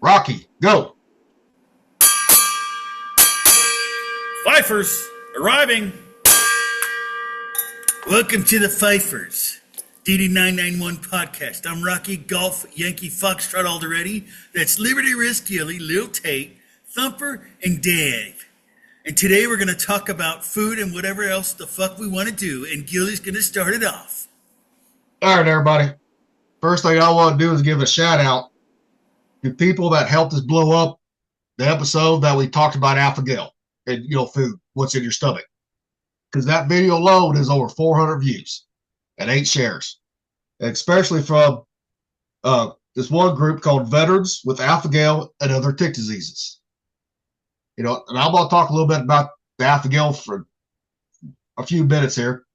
Rocky, go. Fifers arriving. Welcome to the Fifers, DD991 podcast. I'm Rocky, Golf, Yankee, Foxtrot, Alderete. That's Liberty Risk, Gilly, Lil Tate, Thumper, and Dave. And today we're going to talk about food and whatever else the fuck we want to do. And Gilly's going to start it off. All right, everybody. First thing I want to do is give a shout out to people that helped us blow up the episode that we talked about Alpha-Gal and, food, what's in your stomach. Because that video alone is over 400 views and 8 shares. And especially from this one group called Veterans with Alpha-Gal and Other Tick Diseases. And I'm going to talk a little bit about the Alpha-Gal for a few minutes here.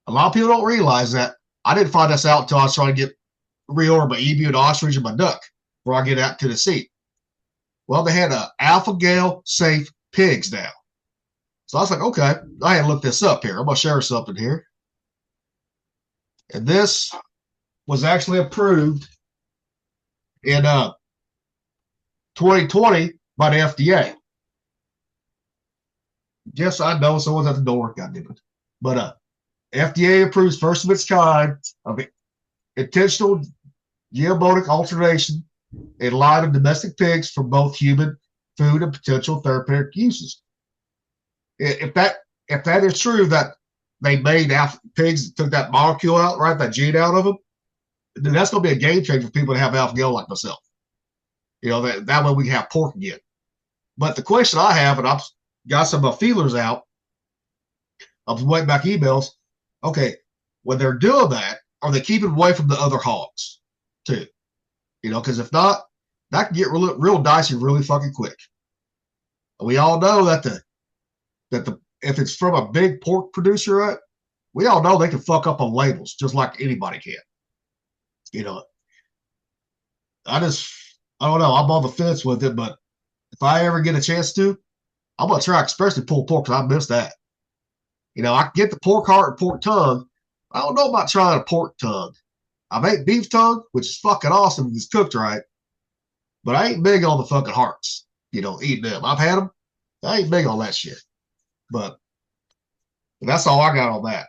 A lot of people don't realize that I didn't find this out until I was trying to reorder my emu, and ostrich, and my duck before I get out to the sea. Well, they had Alpha-Gal safe pigs now. So I was like, okay, I had to look this up here. I'm going to share something here. And this was actually approved in 2020 by the FDA. Yes, I know someone's at the door, goddammit. But FDA approves first of its kind of intentional genomic alteration in line of domestic pigs for both human food and potential therapeutic uses. If that is true, that they made pigs, took that molecule out, right, that gene out of them, then that's going to be a game changer for people that have Alpha-Gal like myself. That way we can have pork again. But the question I have, and I've got some of my feelers out, I'm waiting back emails. Okay, when they're doing that, are they keeping away from the other hogs too? Because if not, that can get real dicey really fucking quick. And we all know that if it's from a big pork producer, right, we all know they can fuck up on labels just like anybody can. I don't know. I'm on the fence with it, but if I ever get a chance to, I'm gonna try, especially pulled pork, because I miss that. I can get the pork heart and pork tongue. I don't know about trying a pork tongue. I've ate beef tongue, which is fucking awesome if it's cooked right, but I ain't big on the fucking hearts. Eating them. I've had them. I ain't big on that shit. But that's all I got on that.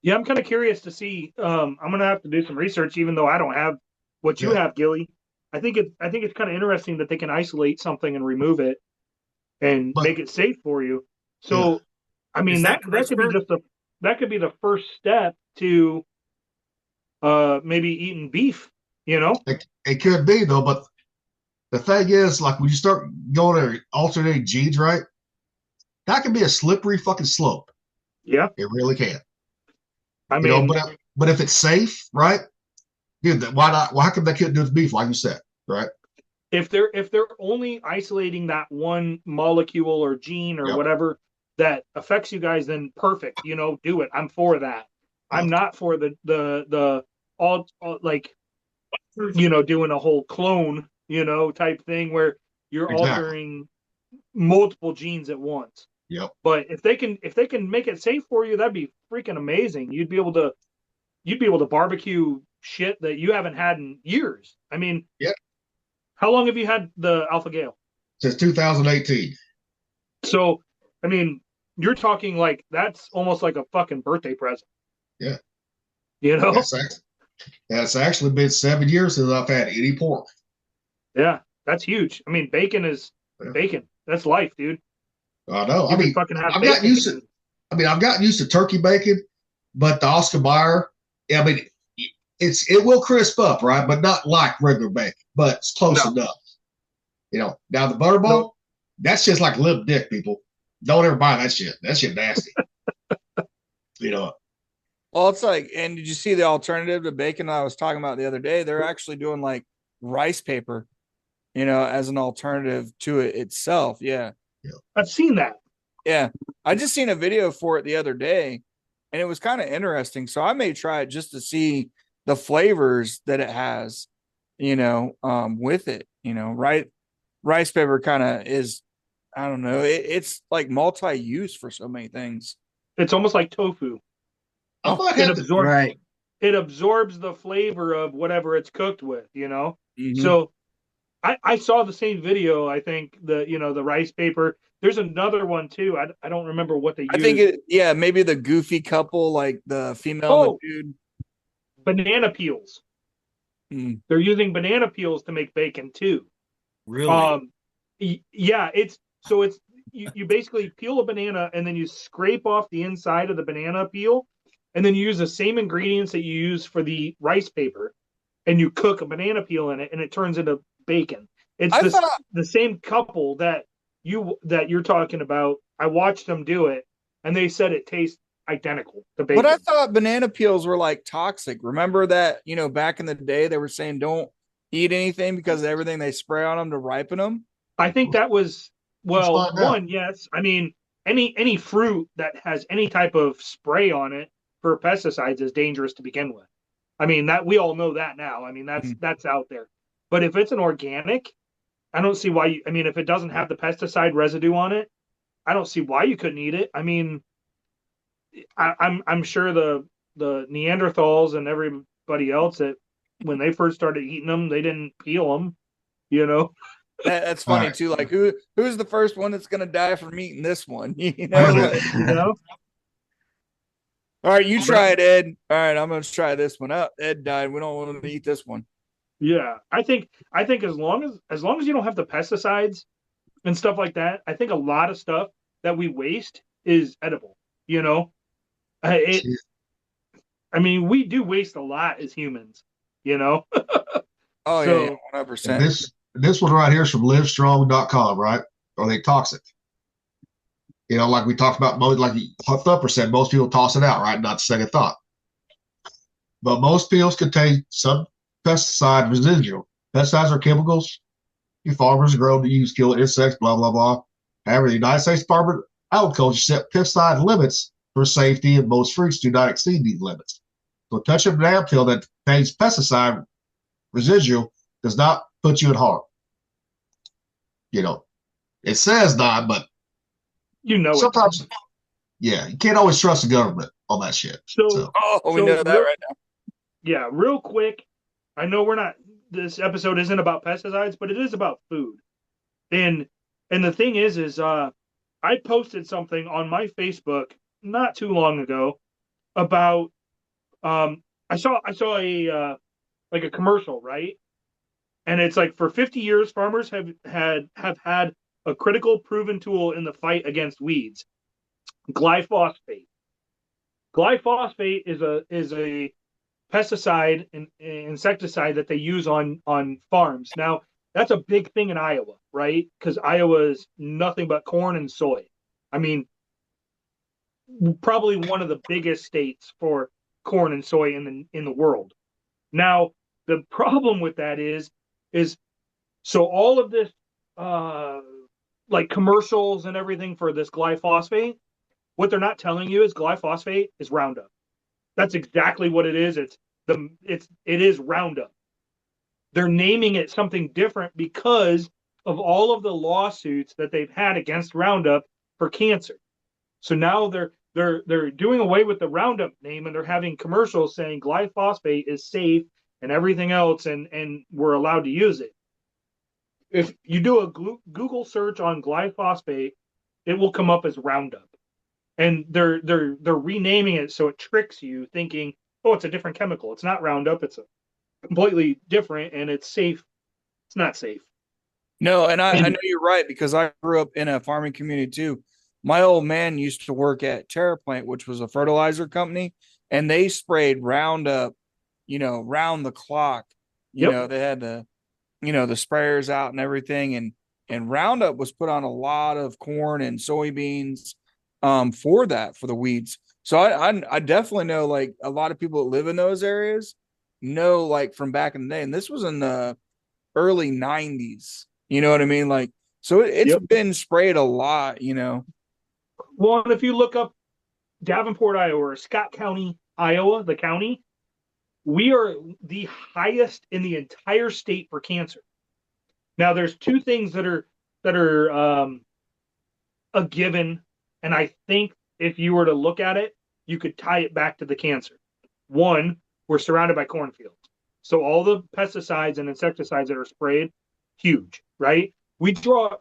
Yeah, I'm kind of curious to see. I'm gonna have to do some research, even though I don't have what you have, Gilly. I think it's kind of interesting that they can isolate something and remove it and make it safe for you. So, I mean, that could be the first step to maybe eating beef. It could be though, but the thing is, like, when you start going to alternating genes, right, that can be a slippery fucking slope. Yeah, it really can. I mean, but if it's safe, right, dude, why not? Why come they couldn't do it with beef, like you said, right? If they're only isolating that one molecule or gene or whatever that affects you guys, then perfect. Do it. I'm for that. I'm not for the all like, doing a whole clone, type thing where you're altering multiple genes at once. Yep. But if they can make it safe for you, that'd be freaking amazing. You'd be able to barbecue shit that you haven't had in years. I mean, how long have you had the Alpha-Gal? Since 2018. So, I mean, you're talking like that's almost like a fucking birthday present. Yeah. That's actually been 7 years since I've had any pork. Yeah, that's huge. I mean, bacon is bacon. That's life, dude. I know. I've gotten used to turkey bacon, but the Oscar Mayer, I mean, it will crisp up, right? But not like regular bacon, but it's close enough. Now the Butterball, that's just like limp dick, people. Don't ever buy that shit. That shit nasty. Well, it's like, and did you see the alternative to bacon I was talking about the other day? They're actually doing like rice paper, as an alternative to it itself. Yeah. I've seen that. Yeah. I just seen a video for it the other day and it was kind of interesting. So I may try it just to see the flavors that it has, with it, rice paper kind of is, I don't know. It's like multi-use for so many things. It's almost like tofu. It it absorbs the flavor of whatever it's cooked with, you know? Mhm. So I saw the same video. I think the rice paper. There's another one too. I don't remember what they I think used. maybe the goofy couple, like the female and the Oh, dude. banana peels. Mm. They're using banana peels to make bacon too. Really? Yeah, it's you basically peel a banana and then you scrape off the inside of the banana peel, and then you use the same ingredients that you use for the rice paper, and you cook a banana peel in it, and it turns into bacon. It's I thought the same couple that you're talking about. I watched them do it, and they said it tastes identical to bacon. But I thought banana peels were like toxic. Remember that, back in the day they were saying don't eat anything because of everything they spray on them to ripen them. I think that was, Let's well, find out. one, yes. I mean, any fruit that has any type of spray on it for pesticides is dangerous to begin with. I mean, that we all know that now. I mean, that's out there. But if it's an organic, I don't see why I mean, if it doesn't have the pesticide residue on it, I don't see why you couldn't eat it. I mean, I'm sure the Neanderthals and everybody else that when they first started eating them, they didn't peel them, you know. That's funny Right. too. Like who's the first one that's gonna die from eating this one? You know? All right, you try it, Ed. All right, I'm gonna try this one up. Ed died. We don't want to eat this one. Yeah, I think as long as you don't have the pesticides and stuff like that, I think a lot of stuff that we waste is edible. You know, it. I mean, we do waste a lot as humans. You know. Oh So- yeah, 100%. And this one right here is from livestrong.com, right? Are they toxic? Like we talked about, like Thumper said, most people toss it out, right? Not second thought. But most peels contain some pesticide residual. Pesticides are chemicals farmers grow to use kill insects, blah, blah, blah. However, the United States Department of Agriculture set pesticide limits for safety, and most fruits do not exceed these limits. So touching a banana peel that contains pesticide residual does not put you at harm. It says not, but sometimes, yeah, you can't always trust the government on that shit. So we know that right now. Yeah, real quick. I know this episode isn't about pesticides, but it is about food. And the thing is I posted something on my Facebook not too long ago about I saw a like a commercial, right? And it's like, for 50 years farmers have had a critical proven tool in the fight against weeds. Glyphosate. Glyphosate is a pesticide and insecticide that they use on farms. Now, that's a big thing in Iowa, right? Because Iowa is nothing but corn and soy. I mean, probably one of the biggest states for corn and soy in the world. Now, the problem with that is so all of this like commercials and everything for this glyphosate, what they're not telling you is glyphosate is Roundup. That's exactly what it is. It is Roundup. They're naming it something different because of all of the lawsuits that they've had against Roundup for cancer. So now they're doing away with the Roundup name, and they're having commercials saying glyphosate is safe and everything else, and we're allowed to use it. If you do a Google search on glyphosate, it will come up as Roundup. And they're renaming it so it tricks you, thinking, oh, it's a different chemical. It's not Roundup. It's a completely different, and it's safe. It's not safe. No, and I know you're right, because I grew up in a farming community too. My old man used to work at TerraPlant, which was a fertilizer company, and they sprayed Roundup, round the clock. They had the sprayers out and everything, and Roundup was put on a lot of corn and soybeans for the weeds. So I definitely know, like, a lot of people that live in those areas know, like, from back in the day, and this was in the early 90s. You know what I mean? Like, so it's been sprayed a lot, Well, and if you look up Davenport, Iowa, or Scott County, Iowa, the county, we are the highest in the entire state for cancer. Now, there's two things that are a given, and I think if you were to look at it, you could tie it back to the cancer. One, we're surrounded by cornfields. So all the pesticides and insecticides that are sprayed, huge, right? We draw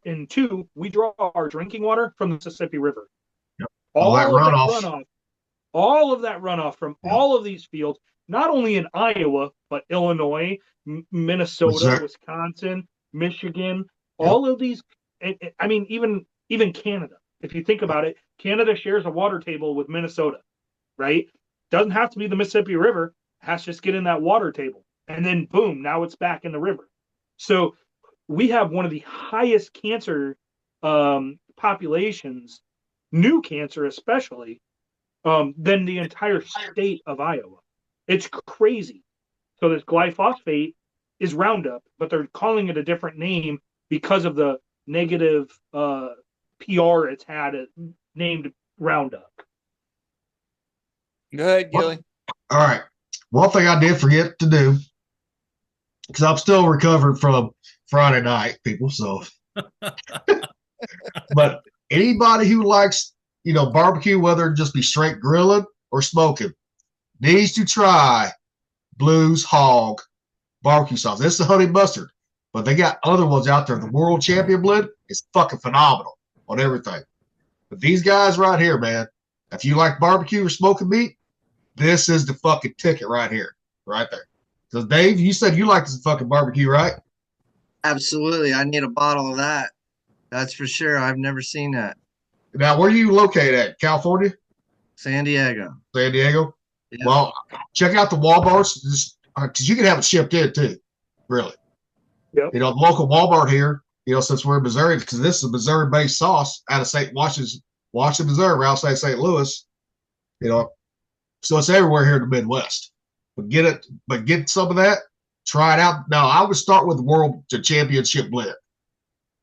our drinking water from the Mississippi River. Yep. All of that runoff from all of these fields, not only in Iowa, but Illinois, Minnesota, Wisconsin, Michigan, all of these. I mean, even Canada. If you think about it, Canada shares a water table with Minnesota, right? Doesn't have to be the Mississippi River. Has to just get in that water table. And then boom, now it's back in the river. So we have one of the highest cancer populations, new cancer especially, than the entire state of Iowa. It's crazy. So this glyphosate is Roundup, but they're calling it a different name because of the negative PR it's had named Roundup. Go ahead, Gilly. All right. One thing I did forget to do, because I'm still recovering from Friday night, people. So, but anybody who likes, barbecue, whether it just be straight grilling or smoking, needs to try Blues Hog barbecue sauce. This is the honey mustard, but they got other ones out there. The World Champion blend is fucking phenomenal on everything. But these guys right here, man, if you like barbecue or smoking meat, this is the fucking ticket right here, right there. So, Dave, you said you like this fucking barbecue, right? Absolutely. I need a bottle of that. That's for sure. I've never seen that. Now, where are you located at? California? San Diego. San Diego? Yeah. Well, check out the Walmarts, because you can have it shipped in too, really. Yep. The local Walmart here, since we're in Missouri, because this is a Missouri-based sauce out of St. Washington, Missouri, outside St. Louis, so it's everywhere here in the Midwest. But get some of that, try it out. Now, I would start with the Championship blend.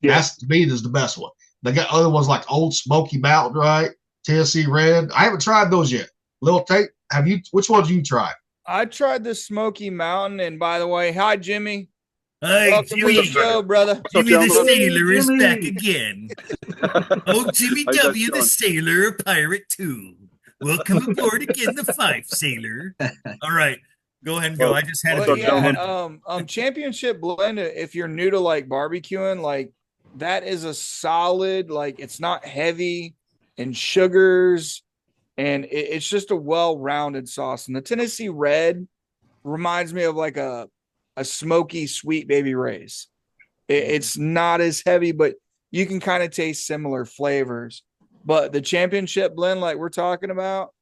Yeah. That's, to me, is the best one. They got other ones like Old Smoky Mountain, right? Tennessee Red. I haven't tried those yet. Lil Tate, which ones have you tried? I tried the Smoky Mountain, and by the way, hi Jimmy. Hey, Welcome to the show, brother. Jimmy the Jimmy? Sailor is Jimmy. back again. Oh, Jimmy How you W, the guys Sailor, a pirate too. Welcome aboard again, the Fife Sailor. All right, go ahead and go. I just had What's a up, big gentlemen? Championship blend, if you're new to like barbecuing, like that is a solid, like it's not heavy in sugars, and it's just a well-rounded sauce. And the Tennessee Red reminds me of like a smoky sweet Baby Ray's. It's not as heavy, but you can kind of taste similar flavors. But the Championship blend, like we're talking about,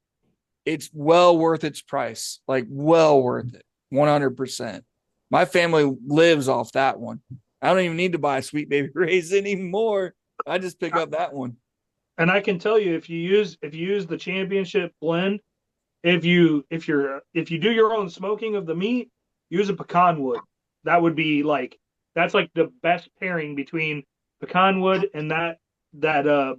it's well worth its price. Like well worth it, 100%. My family lives off that one. I don't even need to buy Sweet Baby Ray's anymore. I just pick up that one. And I can tell you, if you use the Championship blend, if you do your own smoking of the meat, use a pecan wood. That would be that's like the best pairing between pecan wood and that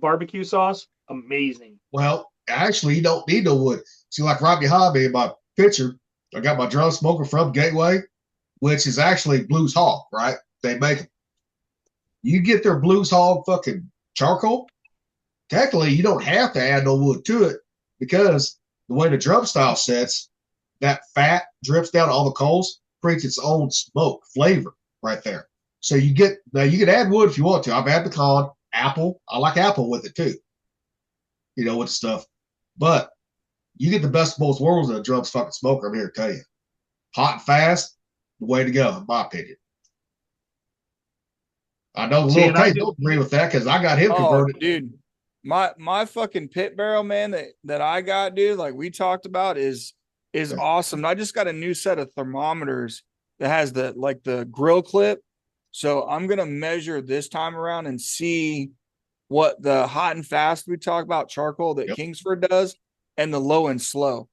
barbecue sauce. Amazing. Well, actually, you don't need no wood. See, like right behind me in my picture, I got my drum smoker from Gateway, which is actually Blues Hog, right? They make it. You get their Blues Hog fucking charcoal. Technically, you don't have to add no wood to it because the way the drum style sets, that fat drips down all the coals, creates its own smoke flavor right there. So you can add wood if you want to. I've had pecan, apple. I like apple with it too. With the stuff. But you get the best of both worlds in a drum fucking smoker, I'm here to tell you. Hot and fast, the way to go, in my opinion. I know Lil Tate don't agree with that because I got him converted. Dude. My fucking pit barrel, man, that I got, dude, like we talked about is awesome. I just got a new set of thermometers that has the grill clip. So I'm gonna measure this time around and see what the hot and fast we talk about charcoal that Kingsford does and the low and slow,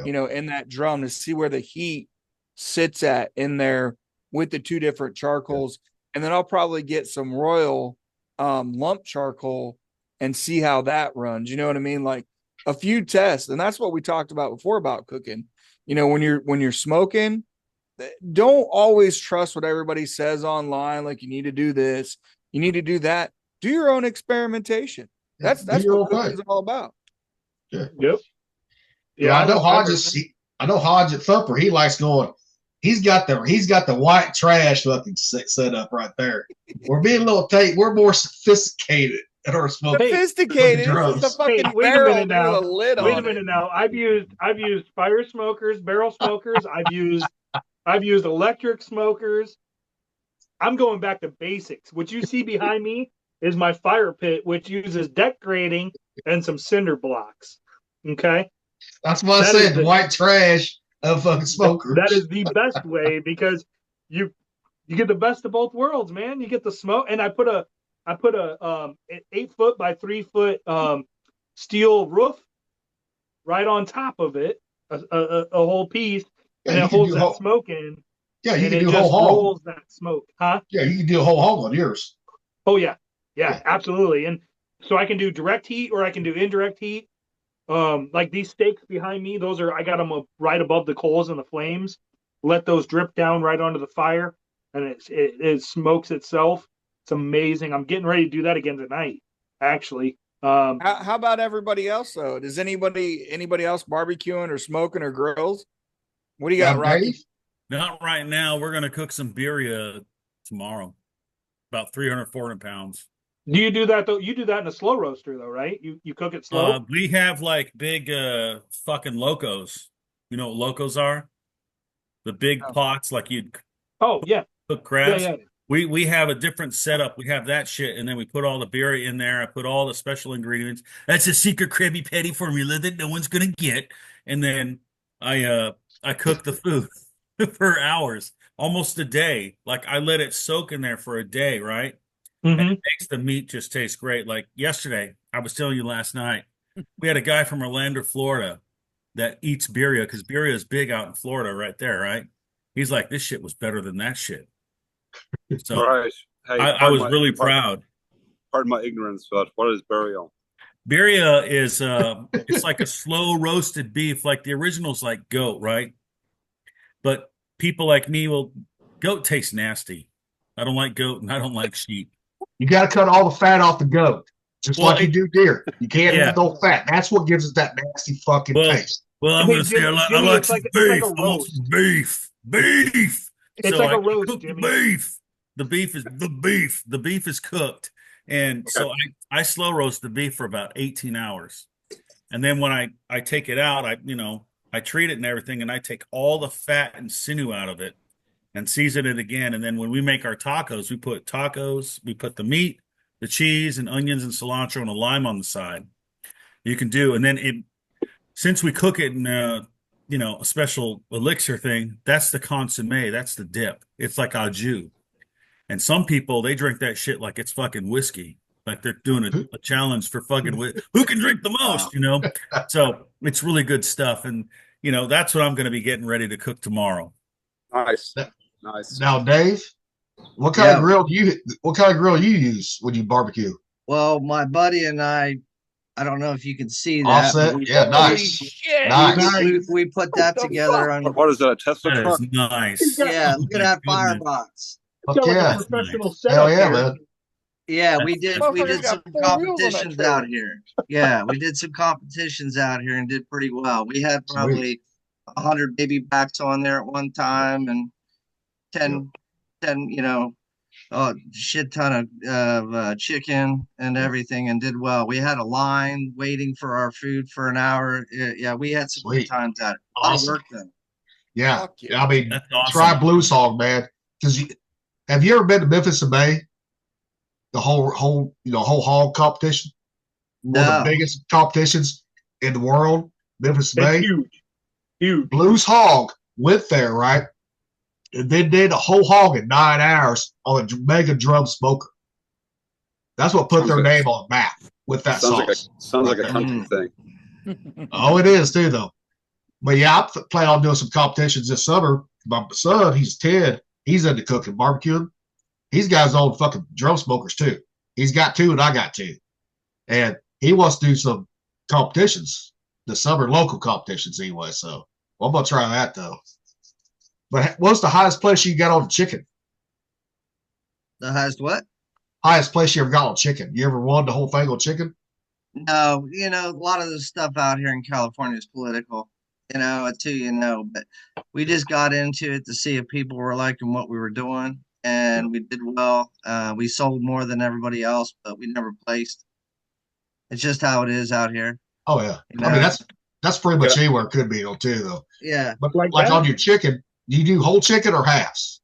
in that drum to see where the heat sits at in there with the two different charcoals. And then I'll probably get some Royal lump charcoal and see how that runs. You know what I mean? Like a few tests. And that's what we talked about before about cooking. When you're smoking, don't always trust what everybody says online. Like you need to do this, you need to do that. Do your own experimentation. That's what cooking is all about. Yeah. Yep. Yeah, I know Hodges. I know Hodge at Thumper. He likes going. He's got the white trash fucking set up right there. We're being a little we're more sophisticated at our smoking. Sophisticated. It's a fucking wait a barrel minute now. with a lid Wait on a minute it. now. I've used fire smokers, barrel smokers. I've used electric smokers. I'm going back to basics. What you see behind me is my fire pit, which uses deck grating and some cinder blocks. Okay. That's what I said. The white trash of fucking smokers. That is the best way because you get the best of both worlds, man. You get the smoke, and I put a 8 foot by 3 foot steel roof right on top of it, a whole piece, and it holds that smoke in. Yeah, you can do a whole hog. Rolls that smoke, huh? Yeah, you can do a whole hog on yours. Oh yeah, absolutely. And so I can do direct heat or I can do indirect heat. Like these stakes behind me, I got them right above the coals and the flames. Let those drip down right onto the fire, and it smokes itself. It's amazing. I'm getting ready to do that again tonight, actually. How about everybody else though? Does anybody else barbecuing or smoking or grills? What do you got, Rocky? Dave? Not right now. We're gonna cook some birria tomorrow, about 300, 400 pounds. Do you do that though? You do that in a slow roaster though, right? You cook it slow. We have like big fucking locos. You know what locos are? The big pots like you'd cook crabs. Yeah. We have a different setup. We have that shit, and then we put all the birria in there. I put all the special ingredients. That's a secret Krabby Patty formula that no one's gonna get. And then I cook the food for hours, almost a day. Like I let it soak in there for a day, right? Mm-hmm. And it makes the meat just taste great. Like yesterday, I was telling you last night, we had a guy from Orlando, Florida that eats birria because birria is big out in Florida right there, right? He's like, this shit was better than that shit. So right. Hey, I was really proud. Pardon my ignorance, but what is birria? Birria is it's like a slow roasted beef. Like the original's like goat, right? But people like me goat tastes nasty. I don't like goat and I don't like sheep. You got to cut all the fat off the goat, just like you do deer. You can't have no fat. That's what gives it that nasty fucking taste. Well, I'm going to say I like some beef. I want some beef. Beef. It's so like a roast, cook Jimmy. The beef. The beef is the beef. The beef is cooked. And so I slow roast the beef for about 18 hours. And then when I take it out, I treat it and everything, and I take all the fat and sinew out of it and season it again. And then when we make our tacos, we put the meat, the cheese, and onions and cilantro and a lime on the side. You can do, and then since we cook it in a special elixir thing, that's the consommé, that's the dip. It's like au jus. And some people, they drink that shit like it's fucking whiskey. Like they're doing a challenge for fucking who can drink the most, So it's really good stuff. And, that's what I'm going to be getting ready to cook tomorrow. Nice. Now, Dave, what kind of grill you use when you barbecue? Well, my buddy and I don't know if you can see that. Offset? Yeah, nice. Nice. We put that together on. What is that, a Tesla truck? Nice. Yeah, look at that firebox. Yeah. Professional Hell yeah, man. Yeah, we did some competitions out here. Yeah, we did some competitions out here and did pretty well. We had probably 100 baby backs on there at one time and 10 shit ton of chicken and everything, and did well. We had a line waiting for our food for an hour. Yeah, we had some good times at it. A lot of work then. Yeah. I mean, awesome. Try Blues Hog, man. Because have you ever been to Memphis and Bay? The whole hog competition? No. One of the biggest competitions in the world, Memphis and Bay. Huge. Blues Hog went there, right? And then did a whole hog in 9 hours on a mega drum smoker. That's what put their name on the map with that sauce. Sounds like a country thing. Oh, it is too, though. But yeah, I plan on doing some competitions this summer. My son, he's 10. He's into cooking, barbecuing. He's got his own fucking drum smokers too. He's got 2 and I got 2. And he wants to do some competitions, the summer local competitions anyway. So I'm going to try that though. But what's the highest place you got on chicken? The highest what? Highest place you ever got on chicken? You ever won the whole thing on chicken? No, a lot of this stuff out here in California is political. You know, until you know. But we just got into it to see if people were liking what we were doing, and we did well. We sold more than everybody else, but we never placed. It's just how it is out here. Oh yeah. You I mean know? that's pretty much anywhere it could be though too though. Yeah, But Like like that? on your chicken, do you do whole chicken or halves?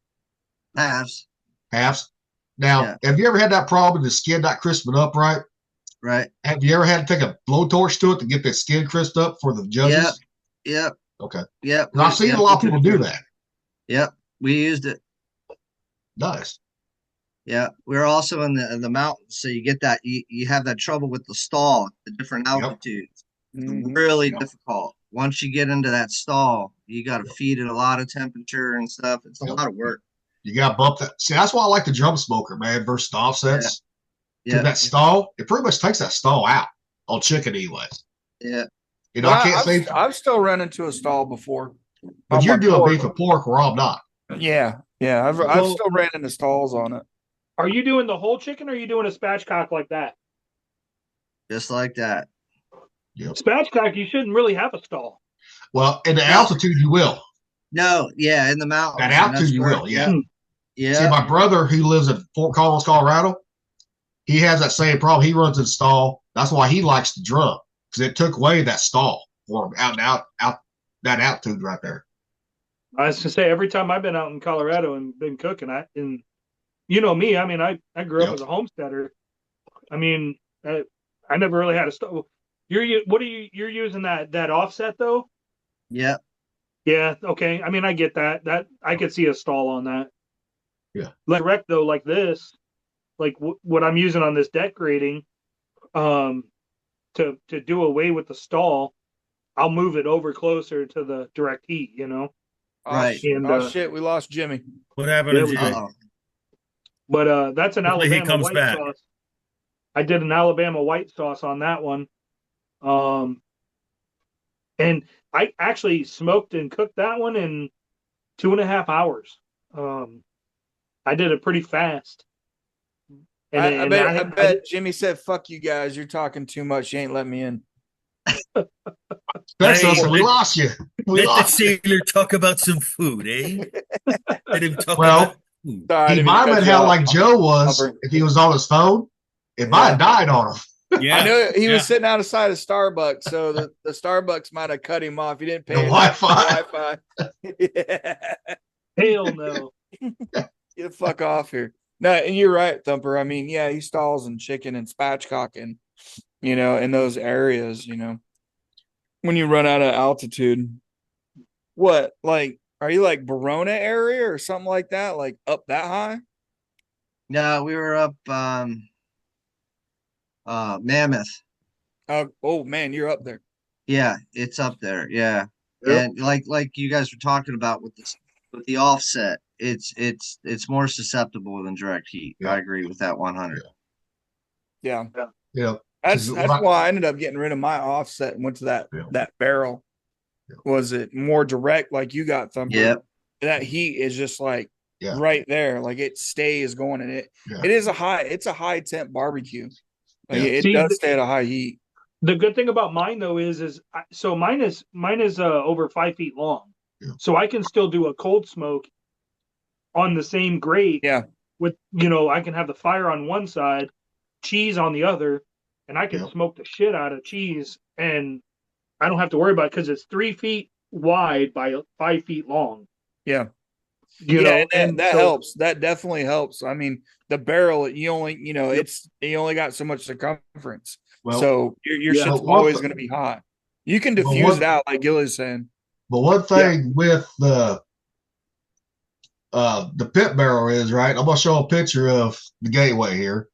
halves. Halves. Now, Yeah. have you ever had that problem the skin not crisping up right? Right. Have you ever had to take a blowtorch to it to get that skin crisped up for the judges? Yep. Okay. Yep. I've seen Yep. a lot of people do that. Yep. We used it. Nice. Yeah. We're also in the mountains, so you get that you have that trouble with the stall, the different Yep. altitudes. Mhm. Really Yep. difficult. Once you get into that stall, you got to Yep. feed it a lot of temperature and stuff. It's a Yep. lot of work. You got to bump that. See, that's why I like the drum smoker, man, versus the offsets. Yeah. That stall, it pretty much takes that stall out on chicken, anyways. Yeah. You know, But I can't say, I've still run into a stall before. but on you're my doing pork. beef and pork where I'm not. Yeah, I've So- still ran into stalls on it. Are you doing the whole chicken or are you doing a spatchcock like that? Just like that. Spatchcock, you shouldn't really have a stall. Well, in the altitude, you will. No, yeah, in the mountains. At and altitude, that's you where- will, yeah. Yeah. See, my brother who lives in Fort Collins, Colorado, he has that same problem. He runs in stall. That's why he likes the drum because it took away that stall for him out that altitude right there. I was gonna say every time I've been out in Colorado and been cooking, and you know me, I mean, I grew up Yep. as a homesteader. I mean, I never really had a stove. You're using that offset though? Yeah. Yeah, okay. I mean, I get that. That I could see a stall on that. Yeah. Like direct though, like this, like what I'm using on this deck grading, to do away with the stall, I'll move it over closer to the direct heat. You know. Right. And, Shit, we lost Jimmy. What happened Yeah, to we Jimmy? Uh-oh. But that's an Hopefully he Alabama comes white back. sauce. I did an Alabama white sauce on that one. And I actually smoked and cooked that one in 2.5 hours. I did it pretty fast. I bet Jimmy said, "Fuck you guys, you're talking too much. You ain't letting me in." That's Hey, us. We let- lost you. We Let the lost you. sailor talk about some food, eh? Let him talk Well, about food. Sorry, I He didn't mean might to have cut been you how off. like Joe was Albert. if he was on his phone. It might have died on him. Yeah, I know he yeah. was sitting outside of Starbucks, so the Starbucks might have cut him off. He didn't pay The attention to Wi-Fi. Wi-Fi. hell no. Get the fuck off here. No, and you're right, Thumper. I mean, yeah, he stalls and chicken and spatchcock and, in those areas, when you run out of altitude. What, like, are you like Verona area or something like that? Like up that high? No, we were up Mammoth. Oh man, you're up there. Yeah, it's up there. Yeah. Yep. And like you guys were talking about with the offset, it's more susceptible than direct heat. Yeah. I agree with that 100. Yeah. Yeah. That's Is it like- why I ended up getting rid of my offset and went to that Yeah. that barrel. Yeah. Was it more direct like you got, Thumper? Yep. That heat is just like Yeah. right there. Like it stays going and Yeah. it's a high temp barbecue. Like Yeah. it See, does stay at a high heat. The good thing about mine though so mine is over 5 feet long, Yeah. so I can still do a cold smoke on the same grate. Yeah. With I can have the fire on one side, cheese on the other, and I can Yeah. smoke the shit out of cheese, and I don't have to worry about it because it's 3 feet wide by 5 feet long. Yeah. You know, and that so- helps. That definitely helps. I mean, the barrel, you only, you only got so much circumference. Well, So your yeah. shit's But what always the- going to be hot. You can But diffuse what- it out, like Gilly's saying. but one thing with the pit barrel is right. I'm gonna show a picture of the gateway here,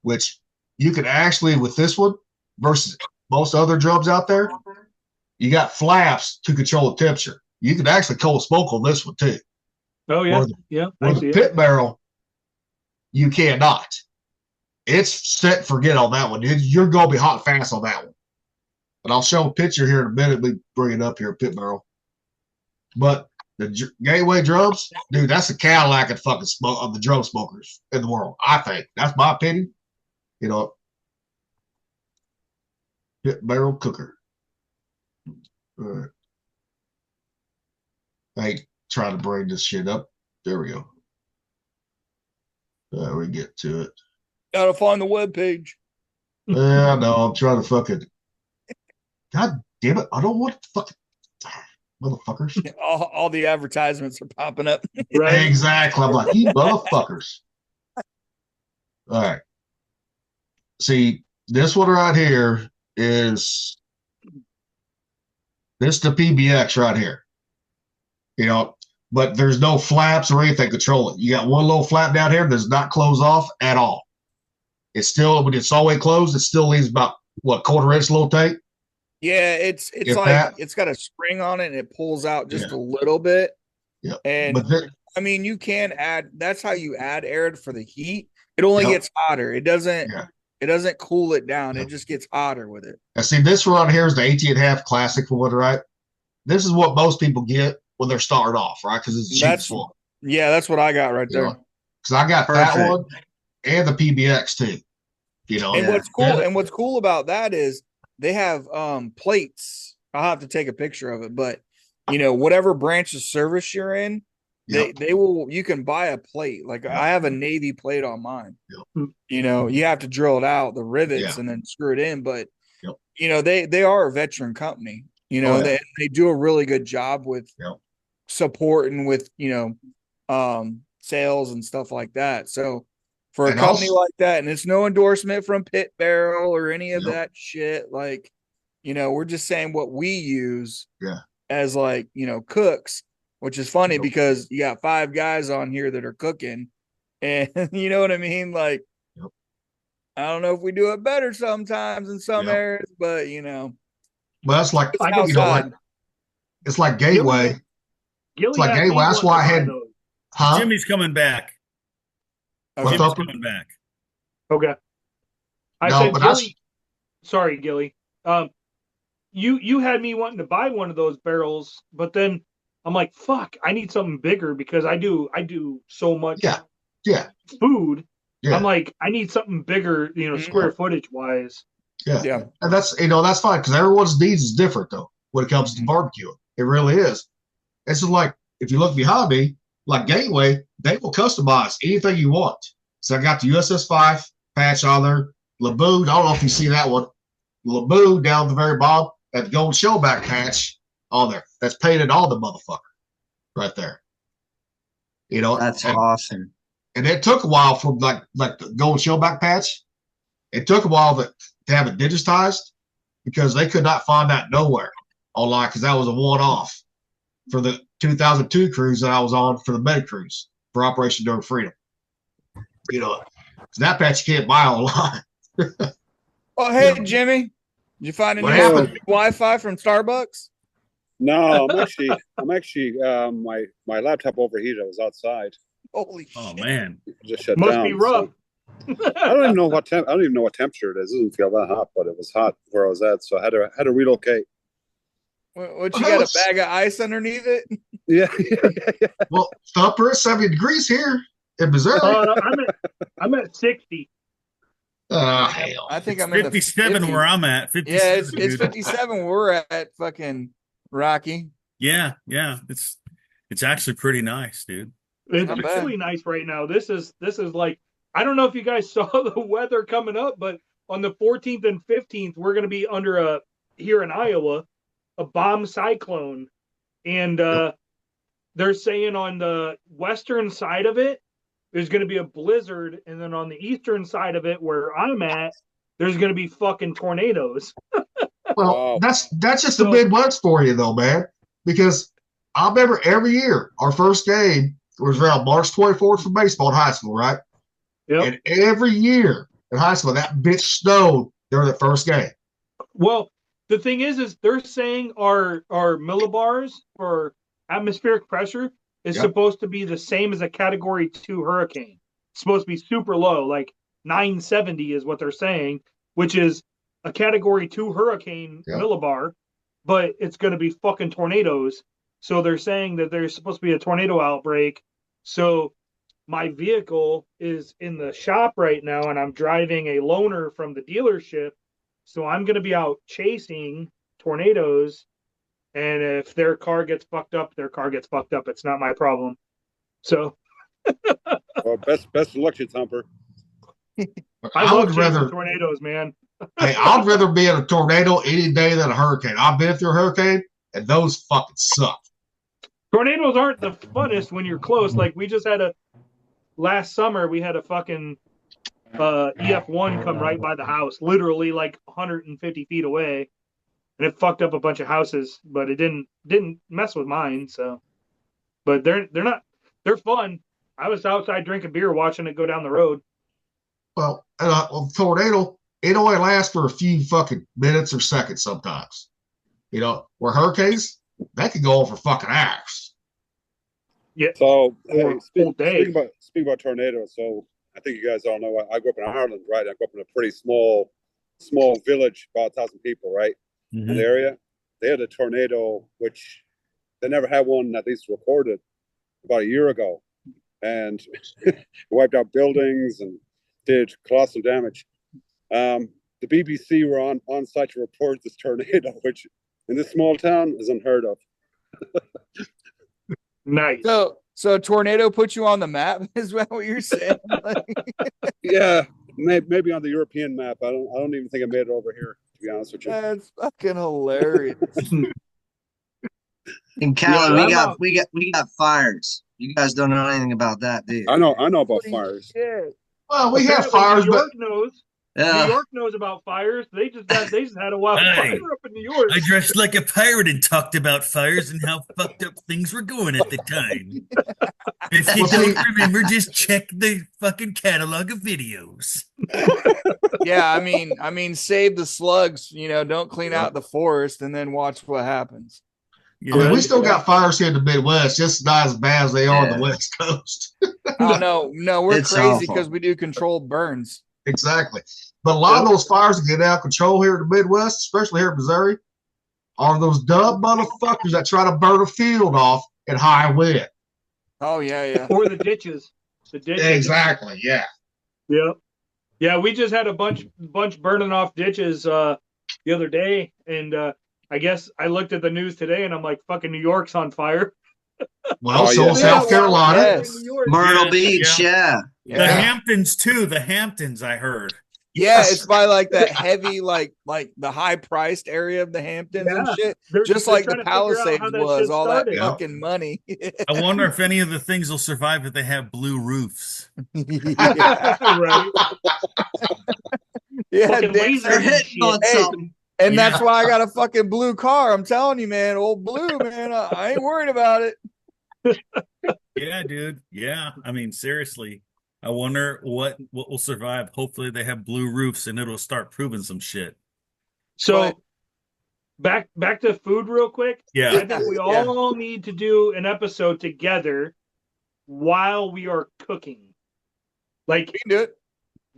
which you can actually with this one versus most other drums out there, you got flaps to control the temperature. You can actually cold smoke on this one too. Oh yeah, Or the- yeah. I With see the it. pit barrel, you cannot. It's set and forget on that one. You're gonna be hot and fast on that one. And I'll show a picture here in a minute. We bring it up here, pit barrel. But the Gateway drums, dude, that's a Cadillac of fucking smoke of the drum smokers in the world. I think that's my opinion. Pit barrel cooker. All right. I ain't trying to bring this shit up. There we go. We get to it. Gotta find the webpage. Yeah, no, I'm trying to fucking. God damn it! I don't want to fucking motherfuckers. All the advertisements are popping up. Right. Exactly. I'm like, you motherfuckers. All right. See, this one right here is this the PBX right here. You know, but there's no flaps or anything controlling. You got one little flap down here that does not close off at all. It's still when it's all the way closed, it still leaves about what, quarter-inch little tape. Yeah, it's If like that- it's got a spring on it and it pulls out just Yeah. a little bit. Yeah. And But then, I mean, you can add. That's how you add air for the heat. It only Yep. gets hotter. It doesn't. Yeah. It doesn't cool it down. Yep. It just gets hotter with it. now see, this one here is the 18.5 classic one, right? This is what most people get when they're starting off, right? Because it's the cheapest one. Yeah, that's what I got right You there. know, because I got that Perfect. one and the PBX too. You know, And Yeah. what's cool about that is they have plates. I'll have to take a picture of it, but you know, whatever branch of service you're in, Yep. they will, you can buy a plate. Like I have a Navy plate on mine. Yep. You know, you have to drill it out, the rivets, Yeah. and then screw it in. But Yep. you know, they are a veteran company. You know, Oh, yeah. they do a really good job with Yep. supporting with, you know, sales and stuff like that. So for a And company also- like that, and it's no endorsement from Pit Barrel or any of Yep. that shit. Like, you know, we're just saying what we use Yeah. as like, you know, cooks, which is funny Yep. because you got 5 guys on here that are cooking, and you know what I mean? Like, Yep. I don't know if we do it better sometimes in some Yep. areas, but you know, But that's like, I can you know, like, outside. it's like Gateway. Gilly like, had hey, me well, that's wanting why to I buy had- those. Huh? Jimmy's coming back. What's Jimmy's up? coming back. Okay. I No, said, but that's- Gilly. Sorry, Gilly. You had me wanting to buy one of those barrels, but then I'm like, fuck, I need something bigger because I do so much Yeah. Yeah. food. Yeah. I'm like, I need something bigger, you know, Mhm. square footage wise. Yeah. Yeah. And that's, you know, that's fine because everyone's needs is different though when it comes to barbecuing. It really is. It's just like, if you look behind me, like Gateway, they will customize anything you want. So I got the USS 5 patch on there. Laboo, I don't know if you see that one. Laboo down the very bottom, that gold shellback patch on there. That's painted on the motherfucker right there. You know, That's and, awesome. and it took a while from like the gold shellback patch. It took a while to have it digitized because they could not find that nowhere online because that was a one-off for the 2002 cruise that I was on for the Med cruise for Operation Enduring Freedom. You know, that patch you can't buy online. Oh, hey, Yeah. Jimmy, did you find a What new happened? Wi-Fi from Starbucks? No, I'm actually, my laptop overheated. I was outside. Holy Oh shit. man. It just shut Must down. be rough. I don't even know what I don't even know what temperature it is. It doesn't feel that hot, but it was hot where I was at, so I had to relocate. What, you got a bag of ice underneath it? Yeah, Well, upper is 70 degrees here in Missouri. I'm at 60. Oh, hell. I think It's I'm in the 57 50. where I'm at. 57, Yeah, it's dude. 57 where we're at fucking Rocky. Yeah. It's actually pretty nice, dude. It's Not bad. really nice right now. This is like, I don't know if you guys saw the weather coming up, but on the 14th and 15th, we're going to be under here in Iowa, a bomb cyclone. And they're saying on the western side of it, there's going to be a blizzard. And then on the eastern side of it, where I'm at, there's going to be fucking tornadoes. Well, Wow. that's just the So- Midwest for you, though, man. Because I remember every year our first game was around March 24th for baseball in high school, right? Yep. And every year in high school, that bitch snowed during the first game. Well, the thing is they're saying our millibars for atmospheric pressure is Yep. supposed to be the same as a Category 2 hurricane. It's supposed to be super low, like 970 is what they're saying, which is a Category 2 hurricane Yep. millibar, but it's going to be fucking tornadoes. So they're saying that there's supposed to be a tornado outbreak. So my vehicle is in the shop right now, and I'm driving a loaner from the dealership. So I'm going to be out chasing tornadoes And if their car gets fucked up, their car gets fucked up. It's not my problem. So, Well, best of luck to you, Thumper. I would rather tornadoes, man. Hey, I'd rather be in a tornado any day than a hurricane. I've been through a hurricane, and those fucking suck. Tornadoes aren't the funnest when you're close. Like we just had last summer, we had a fucking EF1 come right by the house, literally like 150 feet away, and it fucked up a bunch of houses. But it didn't mess with mine. So, but they're fun. I was outside drinking beer, watching it go down the road. Well, a tornado, it only lasts for a few fucking minutes or seconds sometimes. You know, where hurricanes, that could go on for fucking hours. Yeah. So, hey, speaking about tornadoes, so I think you guys all know I grew up in Ireland, right? I grew up in a pretty small village, about 1,000 people, right? Mm-hmm. In the area. They had a tornado, which they never had one at least recorded about a year ago. And it wiped out buildings and did colossal damage. The BBC were on site to report this tornado, which in this small town is unheard of. Nice. So a tornado put you on the map, is that what you're saying? Yeah, maybe on the European map. I don't even think I made it over here, to be honest with you. That's fucking hilarious. In Cali, we got fires. You guys don't know anything about that, do you? I know about fires. Shit. Well, we have fires, New York but knows. Yeah. New York knows about fires. They just had a wildfire up in New York. I dressed like a pirate and talked about fires and how fucked up things were going at the time. If you don't remember, just check the fucking catalog of videos. Yeah, I mean, save the slugs. You know, don't clean out the forest, and then watch what happens. I mean, we still got fires here in the Midwest, just not as bad as they are on the West Coast. Oh no, we're It's crazy awful. because we do controlled burns. Exactly. But a lot of those fires that get out of control here in the Midwest, especially here in Missouri, are those dumb motherfuckers that try to burn a field off at high wind. Oh yeah. Or the ditches. Exactly, yeah. Yep. Yeah, we just had a bunch burning off ditches the other day, and I guess I looked at the news today, and I'm like, "Fucking New York's on fire." Well, so South Carolina, yes. Myrtle Beach, yeah. The Hamptons too. The Hamptons, I heard. Yeah, it's by like that heavy, like the high priced area of the Hamptons and shit. Just like the Palisades was, all that fucking money. I wonder if any of the things will survive if they have blue roofs. Right. Yeah, They're hitting on something. And that's why I got a fucking blue car. I'm telling you, man, old blue, man. I ain't worried about it. Yeah, dude. Yeah. I mean, seriously. I wonder what will survive. Hopefully they have blue roofs and it'll start proving some shit. So back to food real quick. Yeah. I think we all need to do an episode together while we are cooking. Like, We can do it.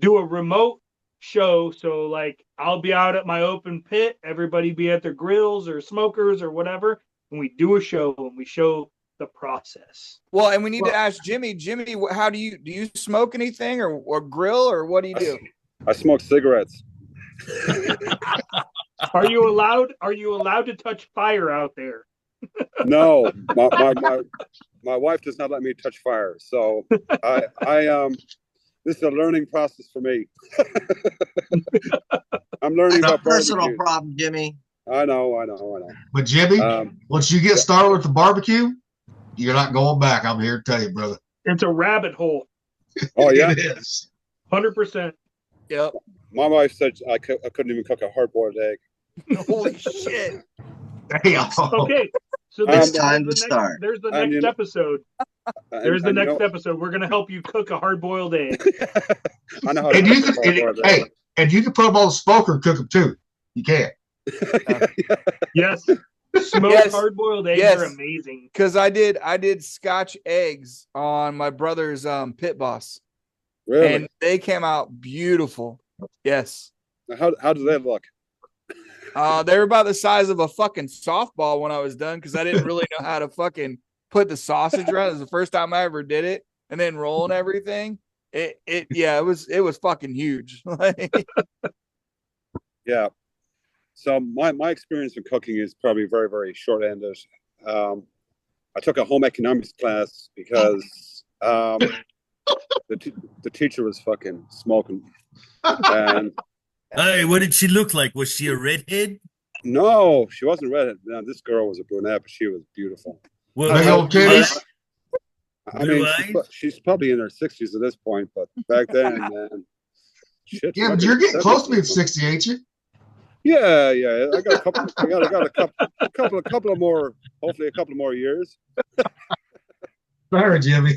do a remote show. So like I'll be out at my open pit, everybody be at their grills or smokers or whatever, and we do a show and we show the process. Well, and we need to ask Jimmy. Jimmy, how do you smoke anything or grill or what do you do? I smoke cigarettes. Are you allowed to touch fire out there? No, my wife does not let me touch fire. So I this is a learning process for me. I'm learning It's a about personal barbecue. problem, Jimmy. I know. But Jimmy, once you get started with the barbecue, you're not going back. I'm here to tell you, brother. It's a rabbit hole. Oh yeah, It is. 100%. Yep. my wife said I couldn't even cook a hard-boiled egg. Holy shit. Damn. Okay. So It's there's time the to start. There's the And next episode. There's the And next episode. We're gonna help you cook a hard-boiled egg. I know how to And you cook a can, hard-boiled hey, egg. and you can put them on the smoker and cook them too. You can. Yes. Smoked Yes. hard-boiled eggs Yes. are amazing. Because I did Scotch eggs on my brother's pit boss. Really? And they came out beautiful. Yes. How do they look? They were about the size of a fucking softball when I was done because I didn't really know how to fucking put the sausage around. It was the first time I ever did it, and then rolling everything. It was fucking huge. Yeah. So my experience in cooking is probably very, very short-ended. I took a home economics class because the teacher was fucking smoking. And Hey, what did she look like? Was she a redhead? no, she wasn't redhead. No, this girl was a brunette, but she was beautiful. Well, Big old titties. I mean, she's probably in her 60s at this point, but back then, man, shit. Yeah, but you're getting close to being 60, ain't you? Yeah. I got a couple. I got a couple of more. Hopefully, a couple of more years. Sorry, Jimmy.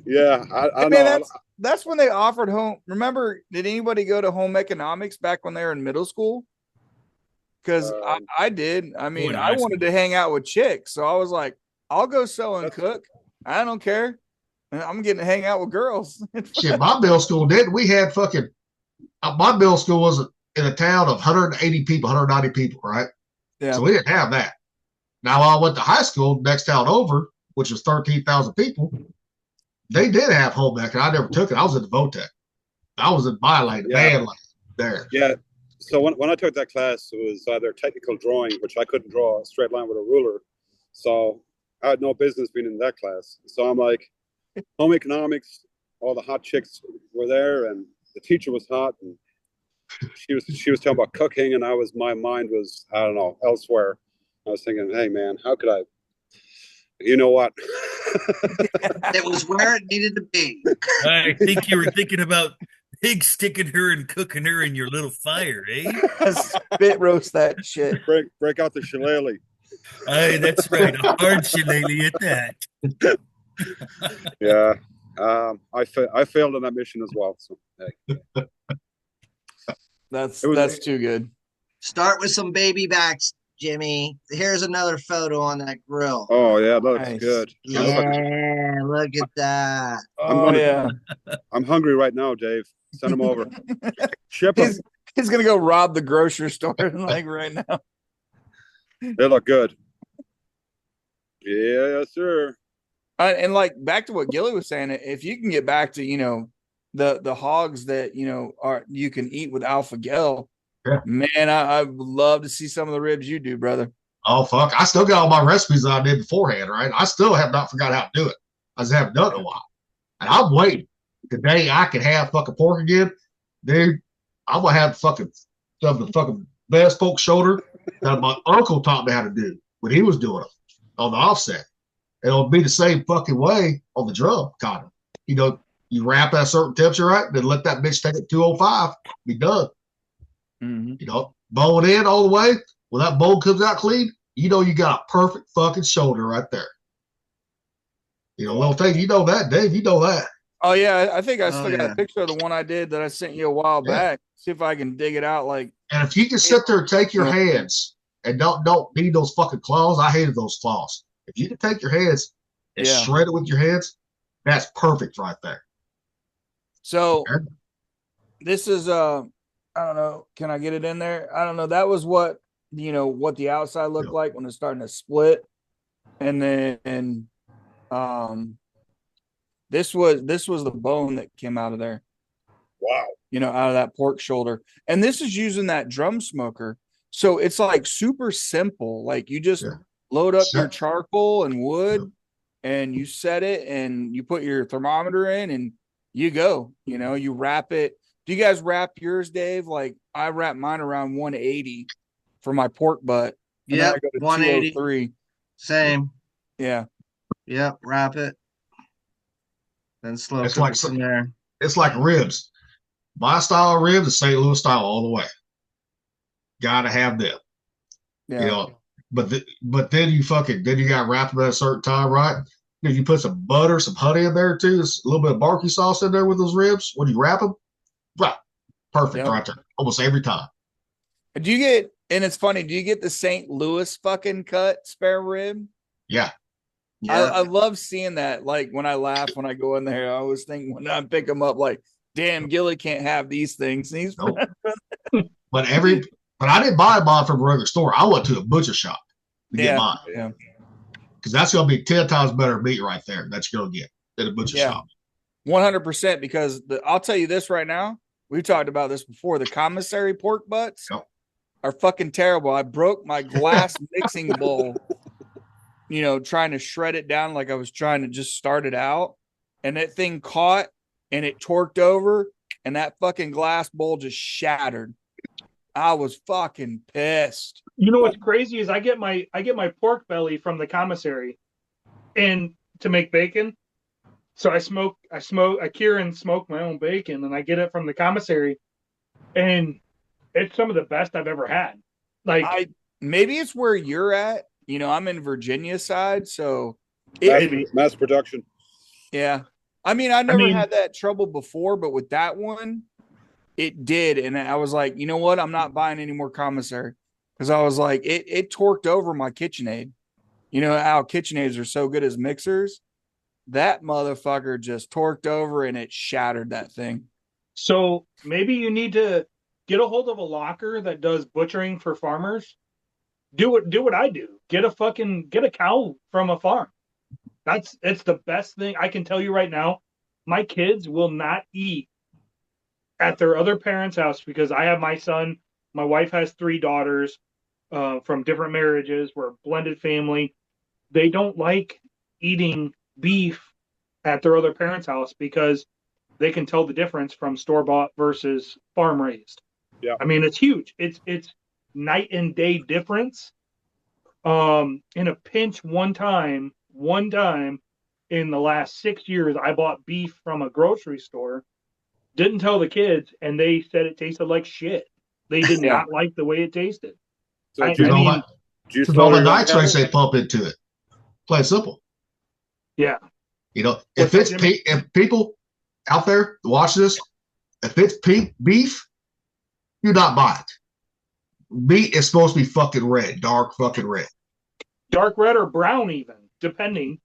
Yeah, I mean, know. that's when they offered home. Remember, did anybody go to home economics back when they were in middle school? Because I did. I mean, I wanted to hang out with chicks, so I was like, I'll go sew and cook. I don't care. I'm getting to hang out with girls. Shit, my middle school did. We had fucking. My middle school was in a town of 180 people, 190 people, right? Yeah. So we didn't have that. Now I went to high school next town over, which was 13,000 people. They did have home ec, and I never took it. I was in the VOTEC. I was in my lane, band lane there. Yeah. So when I took that class, it was either technical drawing, which I couldn't draw a straight line with a ruler. So I had no business being in that class. So I'm like, home economics, all the hot chicks were there, and the teacher was hot, and she was talking about cooking, and my mind was, I don't know, elsewhere. I was thinking, hey man, how could I? You know what? It was where it needed to be. I think you were thinking about pig sticking her and cooking her in your little fire, eh? Spit roast that shit. Break out the shillelagh. Aye, that's right. A hard shillelagh at that. Yeah. I failed on that mission as well. So hey. That's too good. Start with some baby backs, Jimmy. Here's another photo on that grill. Oh yeah, that looks Nice. good. Yeah, look at that. I'm hungry right now, Dave. Send them over. Ship them. He's gonna go rob the grocery store like right now. They look good. Yeah, sir. And like back to what Gilly was saying, if you can get back to the hogs that are you can eat with Alpha Gel, man, I would love to see some of the ribs you do, brother. Oh fuck! I still got all my recipes that I did beforehand, right? I still have not forgot how to do it. I just haven't done it in a while, and I'm waiting. The day I can have fucking pork again, dude, I'm gonna have fucking the fucking best pork shoulder that my uncle taught me how to do when he was doing it on the offset. It'll be the same fucking way on the drum, kind of. You wrap at a certain temperature, right? Then let that bitch take it 205, be done. Mm-hmm. Bone in all the way. When that bone comes out clean, you got a perfect fucking shoulder right there. Little thing, that, Dave, you know that. Oh yeah, I think I still got a picture of the one I did that I sent you a while back. See if I can dig it out. And if you can sit there and take your hands and don't need those fucking claws, I hated those claws. If you can take your hands and shred it with your hands, that's perfect right there. So this is I don't know. Can I get it in there? I don't know. That was what what the outside looked like when it's starting to split, and then this was the bone that came out of there. Wow. Out of that pork shoulder, and this is using that drum smoker, so it's like super simple. Like you just load up your charcoal and wood, and you set it, and you put your thermometer in, and you go. You wrap it. Do you guys wrap yours, Dave? Like I wrap mine around 180 for my pork butt. Yeah, 180. Same. Yeah. Yep. Wrap it. Then slow it's cook like it from there. It's like ribs. My style of ribs is St. Louis style all the way. Gotta have them. Yeah. But then you got to wrap them at a certain time, right? You put some butter, some honey in there too. There's a little bit of barbecue sauce in there with those ribs. When you wrap them, right, perfect right there, almost every time. Do you get? And it's funny. Do you get the St. Louis fucking cut spare rib? Yeah. I love seeing that. Like when I laugh when I go in there, I always think when I pick them up, like, damn, Gilly can't have these things. Nope. But I didn't buy mine from a regular store. I went to a butcher shop to get mine. Yeah. Because that's going to be 10 times better meat right there that you're going to get at a butcher shop. 100%. Because I'll tell you this right now. We've talked about this before. The commissary pork butts, are fucking terrible. I broke my glass mixing bowl, trying to shred it down like I was trying to just start it out. And that thing caught and it torqued over, and that fucking glass bowl just shattered. I was fucking pissed. You know what's crazy is I get my pork belly from the commissary, and to make bacon. So I cure and smoke my own bacon, and I get it from the commissary, and it's some of the best I've ever had. Like, maybe it's where you're at. I'm in Virginia side, so mass production. Yeah. I never had that trouble before, but with that one, it did. And I was like, you know what? I'm not buying any more commissary, because I was like, it torqued over my KitchenAid. You know how KitchenAids are so good as mixers? That motherfucker just torqued over and it shattered that thing. So maybe you need to get a hold of a locker that does butchering for farmers. Do what I do. Get a cow from a farm. It's the best thing I can tell you right now. My kids will not eat at their other parents' house because I have my son. My wife has 3 daughters from different marriages. We're a blended family. They don't like eating beef at their other parents' house because they can tell the difference from store-bought versus farm-raised. Yeah. It's huge. It's night and day difference. In a pinch one time in the last 6 years, I bought beef from a grocery store, didn't tell the kids, and they said it tasted like shit. They did not like the way it tasted. So all the nitrates they pump into it. Plain simple. Yeah. If people out there watch this, if it's beef, you're not buying it. Meat is supposed to be fucking red, dark fucking red. Dark red or brown even, depending.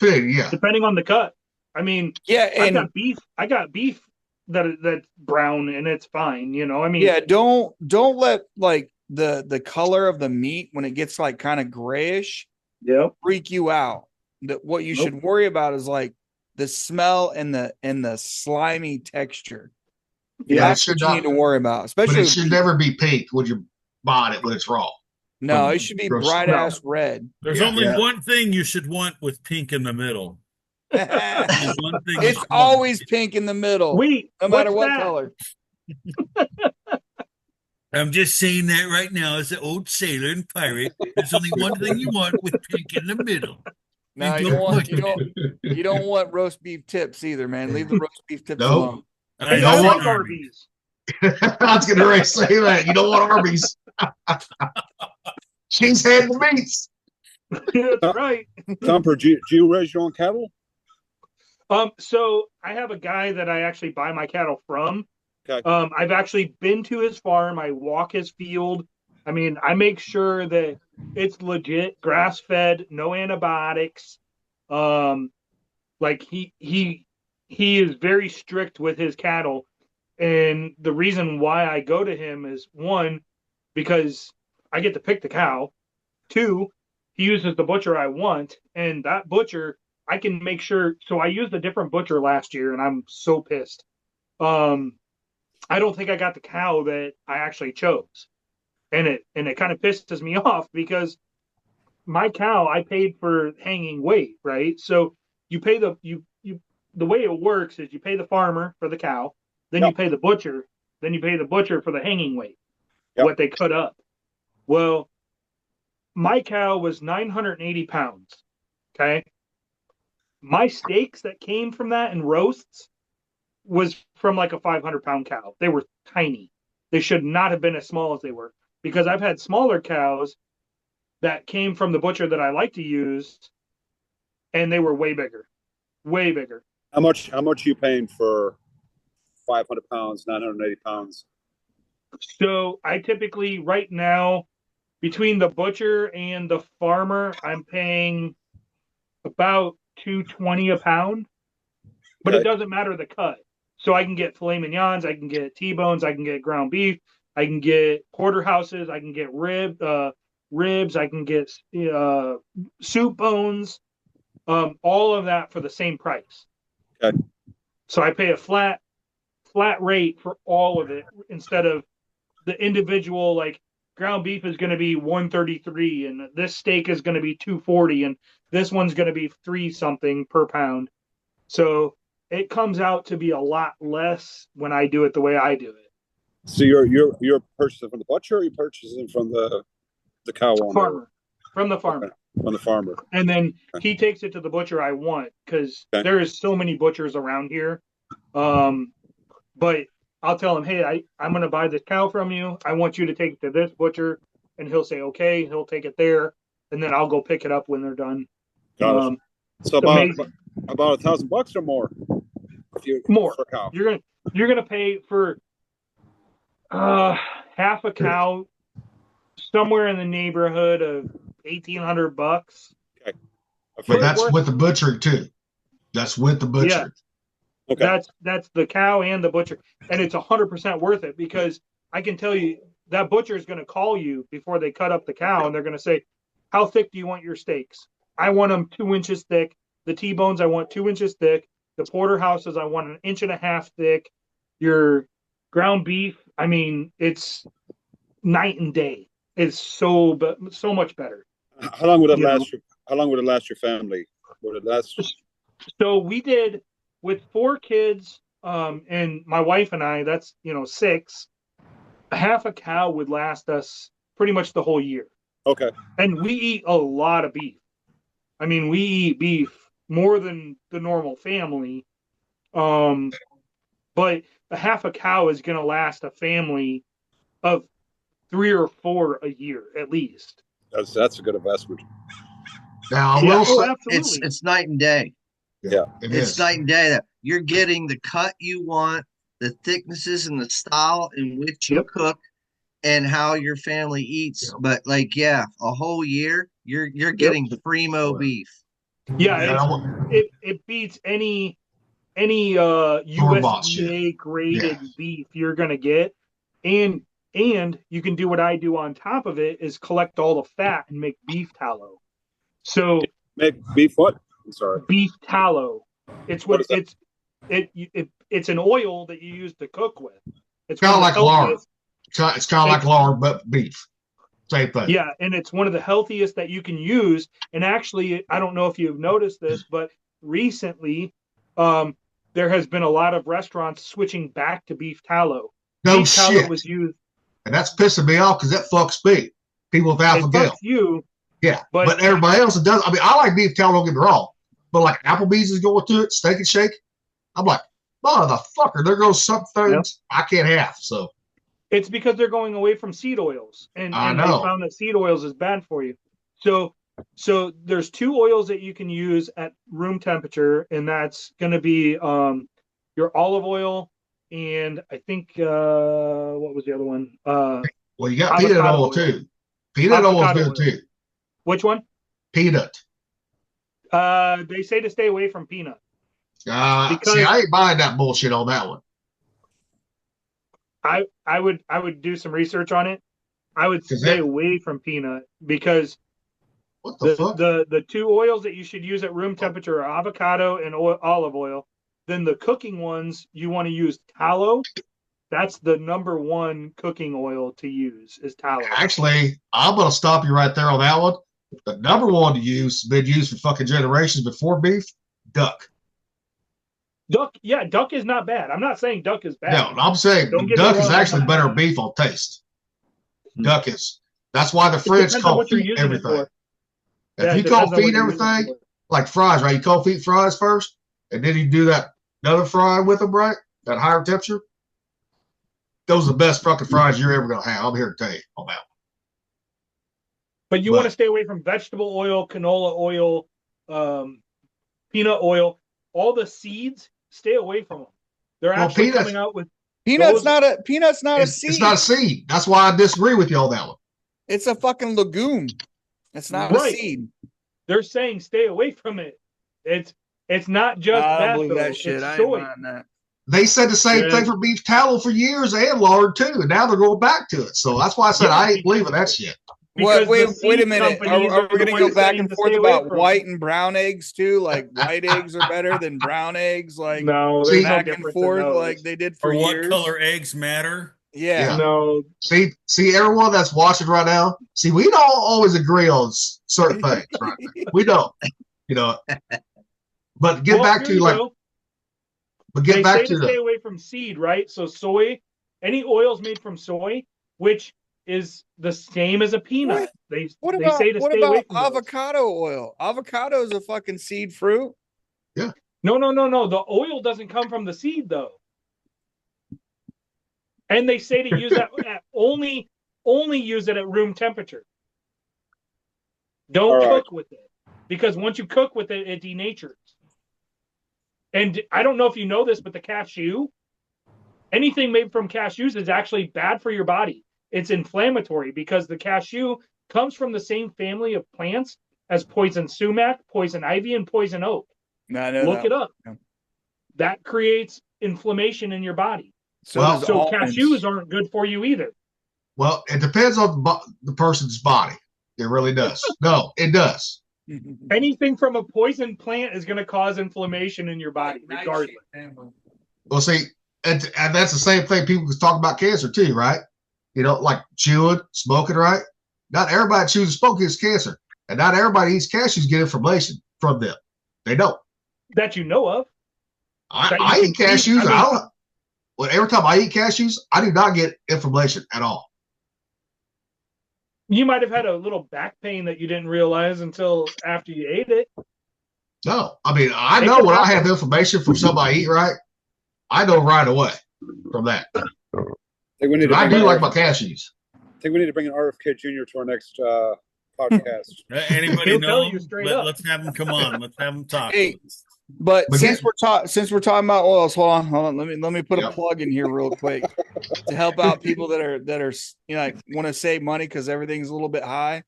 Yeah. Depending on the cut. Yeah, and I got beef that's brown and it's fine, Yeah, don't let like the color of the meat when it gets like kind of grayish freak you out. What you should worry about is like the smell and the slimy texture. Yeah, that's what you need to worry about. Especially, but it should never be pink when you're buying it when it's raw. No, it should be bright ass red. There's only one thing you should want with pink in the middle. It's always pink in the middle. No matter what color. I'm just saying that right now as an old sailor and pirate. There's only one thing you want with pink in the middle. No, you don't want roast beef tips either, man. Leave the roast beef tips alone. I don't want Arby's. I was going to say that. You don't want Arby's. She's had the meats. That's right. Thumper, do you raise your own cattle? So I have a guy that I actually buy my cattle from. Okay. I've actually been to his farm. I walk his field. I make sure that it's legit, grass-fed, no antibiotics. Like he is very strict with his cattle. And the reason why I go to him is, 1, because I get to pick the cow. 2, he uses the butcher I want, and that butcher I can make sure. So I used a different butcher last year, and I'm so pissed. I don't think I got the cow that I actually chose, and it kind of pisses me off because my cow I paid for hanging weight, right? So you pay the way it works is you pay the farmer for the cow, then you pay the butcher, then you pay the butcher for the hanging weight, what they cut up. Well, my cow was 980 pounds. Okay. My steaks that came from that and roasts was from like a 500-pound cow. They were tiny. They should not have been as small as they were, because I've had smaller cows that came from the butcher that I like to use, and they were way bigger. Way bigger. How much are you paying for 500 pounds, 980 pounds? So I typically, right now, between the butcher and the farmer, I'm paying about $220 a pound, but it doesn't matter the cut. So I can get filet mignons, I can get T-bones, I can get ground beef, I can get porterhouses, I can get ribs, I can get soup bones, all of that for the same price. Okay. So I pay a flat rate for all of it instead of the individual. Like ground beef is going to be 133, and this steak is going to be 240, and this one's going to be 3 something per pound. So it comes out to be a lot less when I do it the way I do it. So you're purchasing from the butcher, or you're purchasing from the cow owner? Farmer, from the farmer. Okay. From the farmer. And then he takes it to the butcher I want, because there is so many butchers around here. But I'll tell him, hey, I'm going to buy this cow from you. I want you to take it to this butcher. And he'll say, okay, he'll take it there. And then I'll go pick it up when they're done. Got it. So about $1,000 or more? More. For a cow. You're gonna pay for half a cow somewhere in the neighborhood of $1,800. Okay. But that's with the butcher too. That's with the butcher. Yeah. Okay. That's the cow and the butcher, and it's 100% worth it, because I can tell you that butcher is going to call you before they cut up the cow, and they're going to say, how thick do you want your steaks? I want them 2 inches thick. The T-bones I want 2 inches thick. The porterhouses I want 1.5 inches thick. Your ground beef, I mean, it's night and day. It's so much better. How long would it last? How long would it last your family? Would it last? So we did with 4 kids, and my wife and I. That's 6. Half a cow would last us pretty much the whole year. Okay. And we eat a lot of beef. I mean, we eat beef more than the normal family. But a half a cow is going to last a family of 3 or 4 a year at least. That's a good investment. Now, it's night and day. Yeah, it's night and day. You're getting the cut you want, the thicknesses and the style in which you cook, and how your family eats. But a whole year you're getting primo beef. Yeah, it beats any USDA graded beef you're gonna get, and you can do what I do on top of it, is collect all the fat and make beef tallow. So make beef what? I'm sorry. Beef tallow. It's it's an oil that you use to cook with. It's kind of like lard. It's kind of like lard, but beef. Same thing. Yeah, and it's one of the healthiest that you can use. And actually, I don't know if you've noticed this, but recently, there has been a lot of restaurants switching back to beef tallow. No beef shit. Tallow was used, and that's pissing me off, because that fucks me. People with alpha gal. You. Yeah, but everybody else does. I mean, I like beef tallow. Don't get me wrong, but like Applebee's is going to it, Steak and Shake. I'm like, motherfucker, there goes some things I can't have. So. It's because they're going away from seed oils, and they found that seed oils is bad for you. So there's 2 oils that you can use at room temperature, and that's going to be your olive oil, and I think what was the other one? Well, you got peanut oil too. Peanut oil is good too. Which one? Peanut. They say to stay away from peanut. See, I ain't buying that bullshit on that one. I would do some research on it. I would stay away from peanut, because what the fuck? The 2 oils that you should use at room temperature are avocado and olive oil. Then the cooking ones, you want to use tallow. That's the number 1 cooking oil to use, is tallow. Actually, I'm gonna stop you right there on that one. The number 1 to use, been used for fucking generations before beef, duck. Duck is not bad. I'm not saying duck is bad. No, I'm saying duck is actually better beef on taste. Duck is. That's why the French call feet everything. If you cold feet everything, like fries, right? You cold feet fries first, and then you do that another fry with them, right? That higher temperature. Those are the best fucking fries you're ever gonna have. I'm here to tell you on that one. But you want to stay away from vegetable oil, canola oil, peanut oil, all the seeds. Stay away from them. They're actually coming out with peanuts. Not a seed. It's not a seed. That's why I disagree with you on that one. It's a fucking legume. It's not a seed. They're saying stay away from it. It's not just I believe that shit. I ain't buying that. They said the same thing for beef tallow for years and lard too, and now they're going back to it. So that's why I said I ain't believing that shit. Wait a minute. Are we going to go back and forth about white and brown eggs too? Like white eggs are better than brown eggs? Like no, back and forth like they did for years. What color eggs matter? Yeah. No. See, everyone that's watching right now. See, we don't always agree on certain things, right? We don't, you know. But get back to like. Go. But get they back say to stay away from seed, right? So soy, any oils made from soy, which is the same as a peanut. They say to stay away from avocado oil? Avocado is a fucking seed fruit. Yeah. No. The oil doesn't come from the seed though. And they say to use that only use it at room temperature. Don't cook with it, because once you cook with it, it denatures. And I don't know if you know this, but the cashew, anything made from cashews is actually bad for your body. It's inflammatory because the cashew comes from the same family of plants as poison sumac, poison ivy, and poison oak. Look it up. Yeah. That creates inflammation in your body. So cashews aren't good for you either. Well, it depends on the person's body. It really does. No, it does. Anything from a poison plant is going to cause inflammation in your body, regardless. Well, see, and that's the same thing people talk about cancer too, right? You know, like chewing, smoking, right? Not everybody chews and smoking gets cancer, and not everybody eats cashews get inflammation from them. They don't. That you know of. I eat cashews. Every time I eat cashews, I do not get inflammation at all. You might have had a little back pain that you didn't realize until after you ate it. No, I mean, I know when I have inflammation from something I eat, right? I know right away from that. I do like my cashews. I think we need to bring an RFK Jr. to our next podcast. Anybody know? Let's have him come on. Let's have him talk. Hey, but since we're talking about oils, hold on. Let me put a plug in here real quick to help out people that are like want to save money because everything's a little bit high.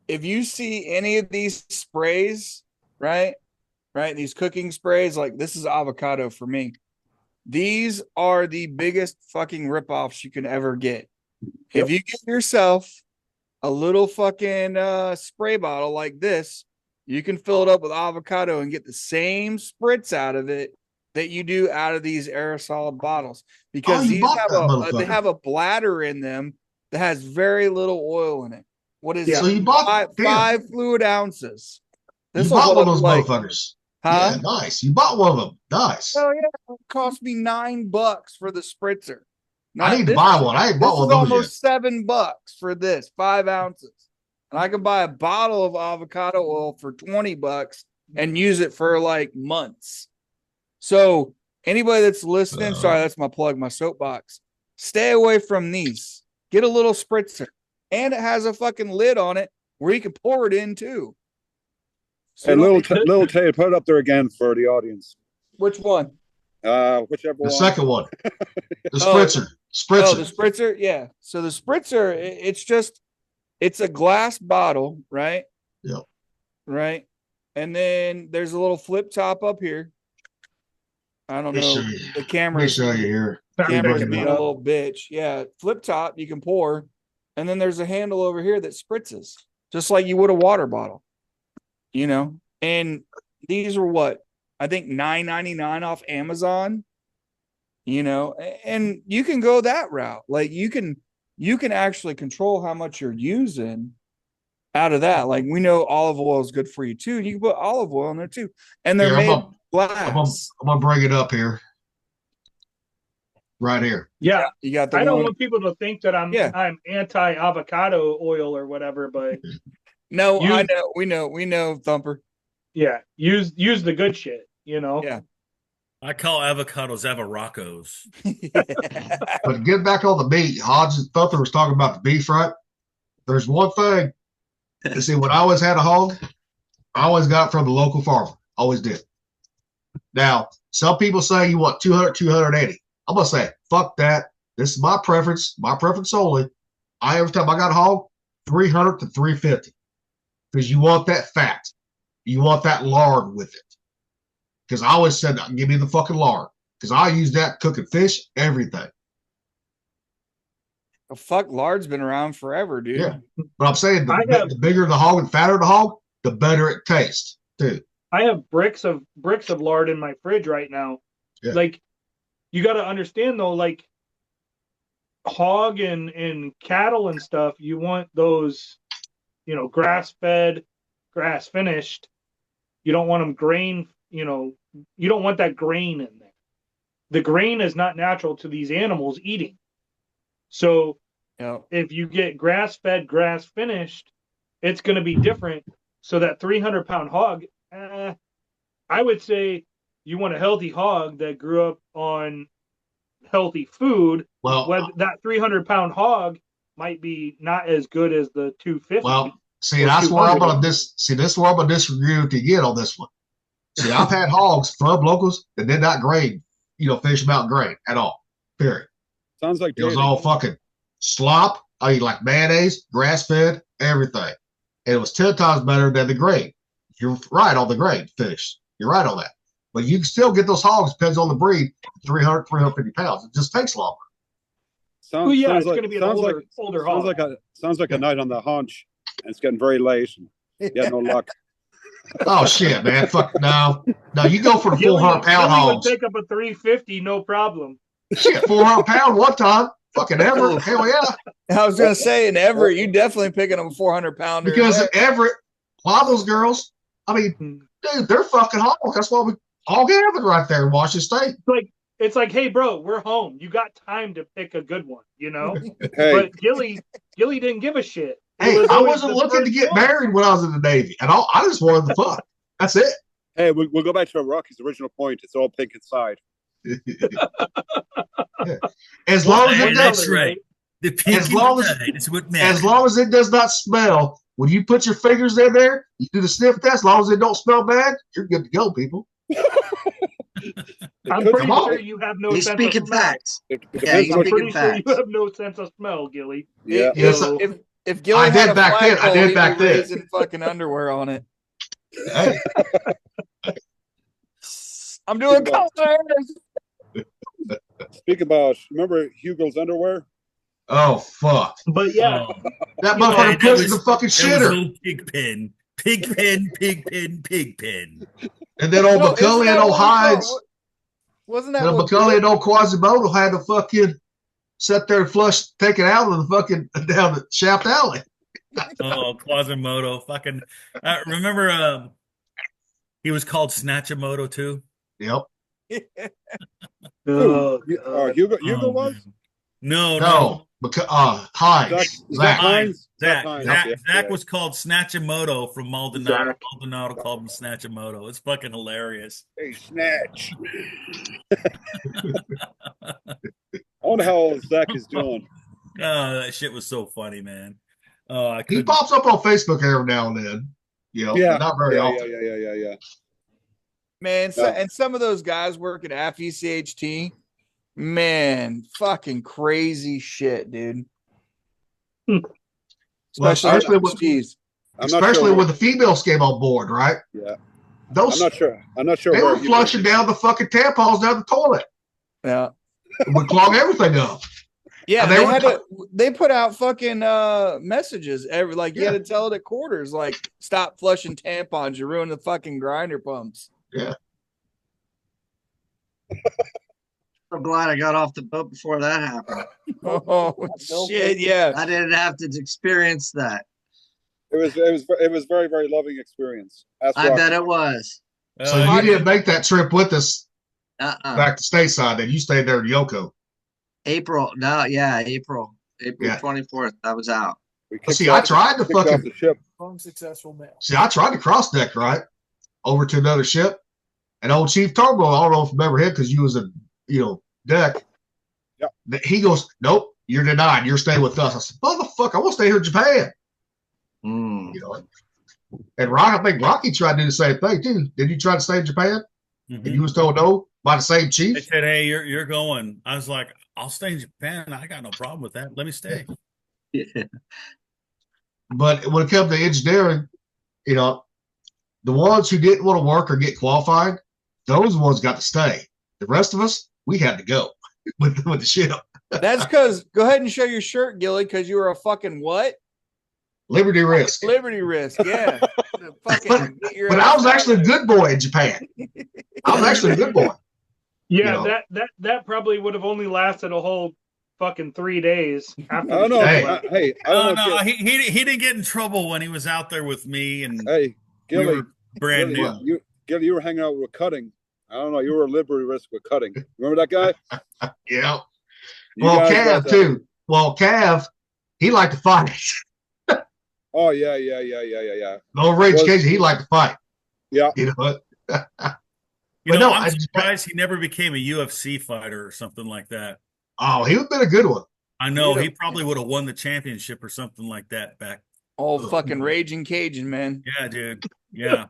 If you see any of these sprays, right, these cooking sprays, like this is avocado for me. These are the biggest fucking ripoffs you can ever get. Yep. If you get yourself a little fucking spray bottle like this, you can fill it up with avocado and get the same spritz out of it that you do out of these aerosol bottles, because they have a bladder in them that has very little oil in it. What is it? So you bought 5 fluid ounces. This you bought one of those motherfuckers. Huh? Yeah, nice. You bought one of them. Nice. Oh yeah, it cost me $9 for the spritzer. I need to buy one. I ain't bought one of those almost yet. $7 for this 5 ounces. And I can buy a bottle of avocado oil for $20 and use it for like months. So anybody that's listening, sorry, that's my plug, my soapbox. Stay away from these. Get a little spritzer. And it has a fucking lid on it where you can pour it in too. So and little Tay, put it up there again for the audience. Which one? Whichever one. The second one. The spritzer. Oh, the spritzer? Yeah. So the spritzer, it's a glass bottle, right? Yep. Right. And then there's a little flip top up here. I don't know. The camera's show you here. Camera's being a little bitch. Yeah. Flip top, you can pour. And then there's a handle over here that spritzes, just like you would a water bottle. You know, and these are what I think $9.99 off Amazon. You know, and you can go that route. Like you can actually control how much you're using out of that. Like we know olive oil is good for you too. You can put olive oil in there too, and they're made glass. I'm gonna bring it up here, right here. Yeah, you got. I don't want people to think that I'm anti avocado oil or whatever, but. No, I know. We know, Thumper. Yeah, use the good shit, you know. Yeah. I call avocados avaracos. But get back on the meat. Hodge and Thumper was talking about the beef, right? There's one thing. You see, when I always had a hog, I always got it from the local farmer. Always did. Now, some people say you want 200, 280. I'm gonna say, fuck that. This is my preference only. Every time I got a hog, 300 to 350. Because you want that fat. You want that lard with it. Because I always said, give me the fucking lard. Because I use that cooking fish, everything. The fuck, lard's been around forever, dude. Yeah. But I'm saying the bigger the hog and fatter the hog, the better it tastes, too. I have bricks of lard in my fridge right now. Yeah. Like, you got to understand, though, like, hog and cattle and stuff, you want those, grass fed, grass finished. You don't want them grain, you don't want that grain in there. The grain is not natural to these animals eating. So if you get grass fed, grass finished, it's going to be different. So that 300-pound hog, I would say you want a healthy hog that grew up on healthy food. Well, that 300-pound hog might be not as good as the 250. Well, see, that's where I'm gonna this is where I'm gonna disagree with you again on this one. See, I've had hogs from locals that did not grade, finish them out in grain at all. Period. Sounds like it was all fucking slop. I mean, like mayonnaise, grass fed, everything. And it was 10 times better than the grain. You're right on the grain finish. You're right on that. But you can still get those hogs, depends on the breed, 300, 350 pounds. It just takes longer. It's going to be an older hog. Sounds like a night on the haunch, and it's getting very late. And you have no luck. Oh, shit, man. Fuck, no. No, you go for the 400-pound hogs. Would pick up a 350, no problem. Shit, 400-pound one time. Fucking Everett. Hell yeah. I was going to say, in Everett, you definitely picking up a 400-pounder. Because in Everett, a lot of those girls, I mean, dude, they're fucking hogs. That's why we all get Everett right there in Washington State. It's like, hey, bro, we're home. You got time to pick a good one, Hey. But Gilly didn't give a shit. Hey, I wasn't looking to get married when I was in the Navy. And I just wanted the fuck. That's it. Hey, we'll go back to Rocky's original point. It's all pink inside. As long as it that's right. The pink inside is what matters. As long as it does not smell, when you put your fingers in there, you do the sniff test. As long as it don't smell bad, you're good to go, people. I'm pretty sure you have no sense of smell. Facts. I'm pretty sure you have no sense of smell, Gilly. Yeah. If Gilly I did back then. I did back then. Raising fucking underwear on it. Hey. I'm doing colors. Speak about, remember Hugo's underwear? Oh, fuck. But yeah. That motherfucker puts in the fucking shitter. Pigpen. Pigpen. And then old McCulley and old Hides. Wasn't that McCulley and old Quasimodo had to fucking sit there and flush, take it out of the fucking down the shaft alley. Oh, Quasimodo. Fucking. Remember, he was called Snatchamoto too? Yep. Hugo was? No. Because Hines. Zach was called Snatchamoto from Maldonado. Maldonado called him Snatchamoto. It's fucking hilarious. Hey, Snatch. I wonder how old Zach is doing. Oh, that shit was so funny, man. He pops up on Facebook every now and then. Not very often. Yeah. Man, and some of those guys working at FECHT, man, fucking crazy shit, dude. Especially with the females came on board, right? Yeah. I'm not sure. They were flushing down the fucking tampons down the toilet. Yeah. It would clog everything up. Yeah, they put out fucking messages you had to tell it at quarters, like, stop flushing tampons, you ruin the fucking grinder pumps. Yeah. I'm glad I got off the boat before that happened. Oh shit! Yeah, I didn't have to experience that. It was very, very loving experience. I bet it was. So you didn't make that trip with us back to stateside. Then you stayed there in Yoko. April 24th. I was out. I tried to fucking the ship. Unsuccessful mail. See, I tried to cross deck right over to another ship, and old Chief Turbo. I don't know if you remember him because you was a deck. Yep. He goes, nope, you're denied. You're staying with us. I said, motherfucker, I want to stay here in Japan. And I think Rocky tried to do the same thing too. Did you try to stay in Japan? Mm-hmm. And you was told no by the same chief? They said, hey, you're going. I was like, I'll stay in Japan. I got no problem with that. Let me stay. Yeah. But when it comes to engineering, the ones who didn't want to work or get qualified, those ones got to stay. The rest of us, we had to go with the ship. That's because, go ahead and show your shirt, Gilly, because you were a fucking what? Liberty risk. Liberty risk, yeah. But I was actually a good boy in Japan. I was actually a good boy. Yeah, that probably would have only lasted a whole fucking 3 days after. I don't know. Hey. Hey, I don't know. He didn't get in trouble when he was out there with me, and Hey, we Gilly, were brand Gilly, new. you were hanging out with Cutting. I don't know. You were a Liberty risk with Cutting. Remember that guy? Yeah. You Well, guys Cav got that. too. Well, Cav, he liked to fight. Oh yeah. No rage case, he liked to fight. Yeah. You know what? You But know, no, I'm surprised he never became a UFC fighter or something like that. Oh, he would have been a good one. I know Yeah. he probably would have won the championship or something like that back. Old fucking raging Cajun, man. Yeah, dude. Yeah,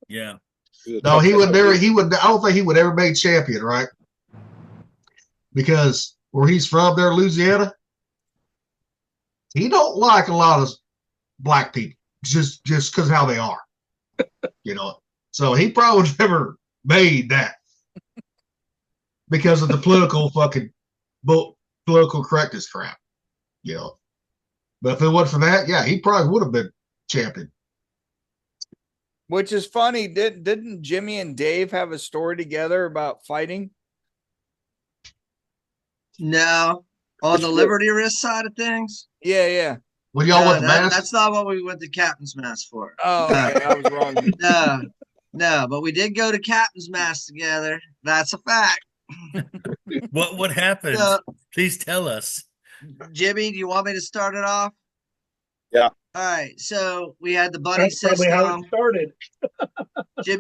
yeah. No, he would never. He would. I don't think he would ever make champion, right? Because where he's from, there, Louisiana, he don't like a lot of black people just because how they are, you know. So he probably never made that because of the political political correctness crap, you know. But if it wasn't for that, yeah, he probably would have been champion. Which is funny. Didn't Jimmy and Dave have a story together about fighting? No, on the Liberty Risk side of things. Yeah. When y'all went to mass, That's not what we went to Captain's Mass for. Oh, okay. I was wrong. No, but we did go to Captain's Mass together. That's a fact. What happened? So, Please tell us. Jimmy, do you want me to start it off? Yeah. All right. So we had the buddy That's probably system. how it started.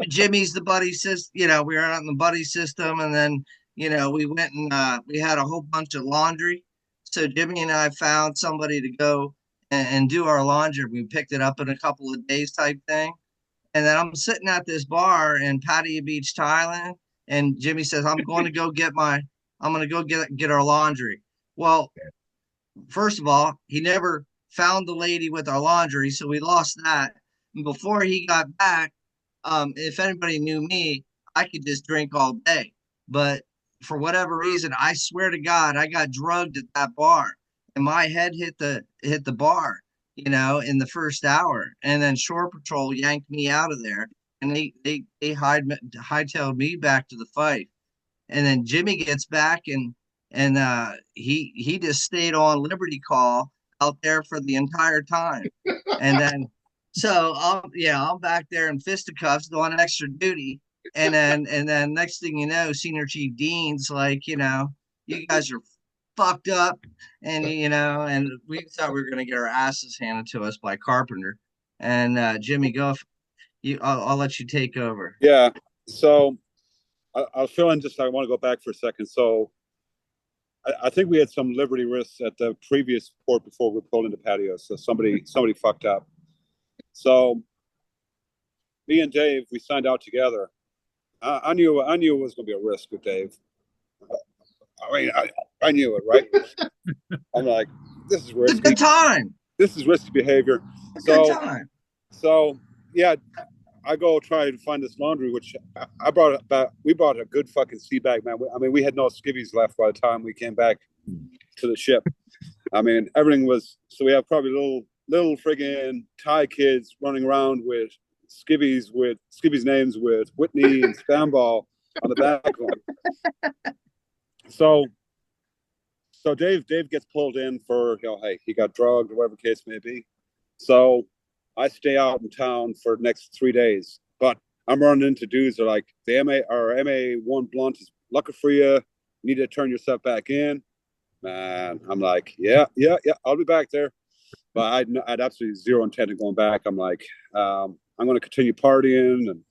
Jimmy's the buddy system. You know, we were out in the buddy system, and then we went and we had a whole bunch of laundry. So Jimmy and I found somebody to go and do our laundry. We picked it up in a couple of days, type thing. And then I'm sitting at this bar in Pattaya Beach, Thailand, and Jimmy says, I'm going to go get our laundry. Well, first of all, he never found the lady with our laundry, so we lost that. And before he got back, if anybody knew me, I could just drink all day. But for whatever reason, I swear to God, I got drugged at that bar, and my head hit the bar, in the first hour. And then Shore Patrol yanked me out of there, and they hightailed me back to the fight. And then Jimmy gets back, and he just stayed on Liberty Call out there for the entire time. And then so I'm back there in fisticuffs doing extra duty. And then next thing you know, Senior Chief Dean's like, you guys are fucked up, and and we thought we were gonna get our asses handed to us by Carpenter. And Jimmy, go. I'll let you take over. Yeah. So I was feeling I want to go back for a second. So I think we had some Liberty risks at the previous port before we pulled into Patio. So somebody fucked up. So me and Dave, we signed out together. I knew it was going to be a risk with Dave. I mean, I knew it, right? I'm like, this is risky. It's a good time. This is risky behavior. Good time. So yeah, I go try to find this laundry, which we brought a good fucking sea bag, man. I mean, we had no skivvies left by the time we came back to the ship. I mean, everything was, so we have probably little friggin' Thai kids running around with skivvies names with Whitney and Stamball on the back of them. So Dave gets pulled in for, hey, he got drugged or whatever the case may be. So I stay out in town for the next 3 days, but I'm running into dudes that are like, the MA1 blunt is lucky for you. You need to turn yourself back in. Man, I'm like, yeah, I'll be back there. But I'd absolutely zero intent of going back. I'm like, I'm going to continue partying and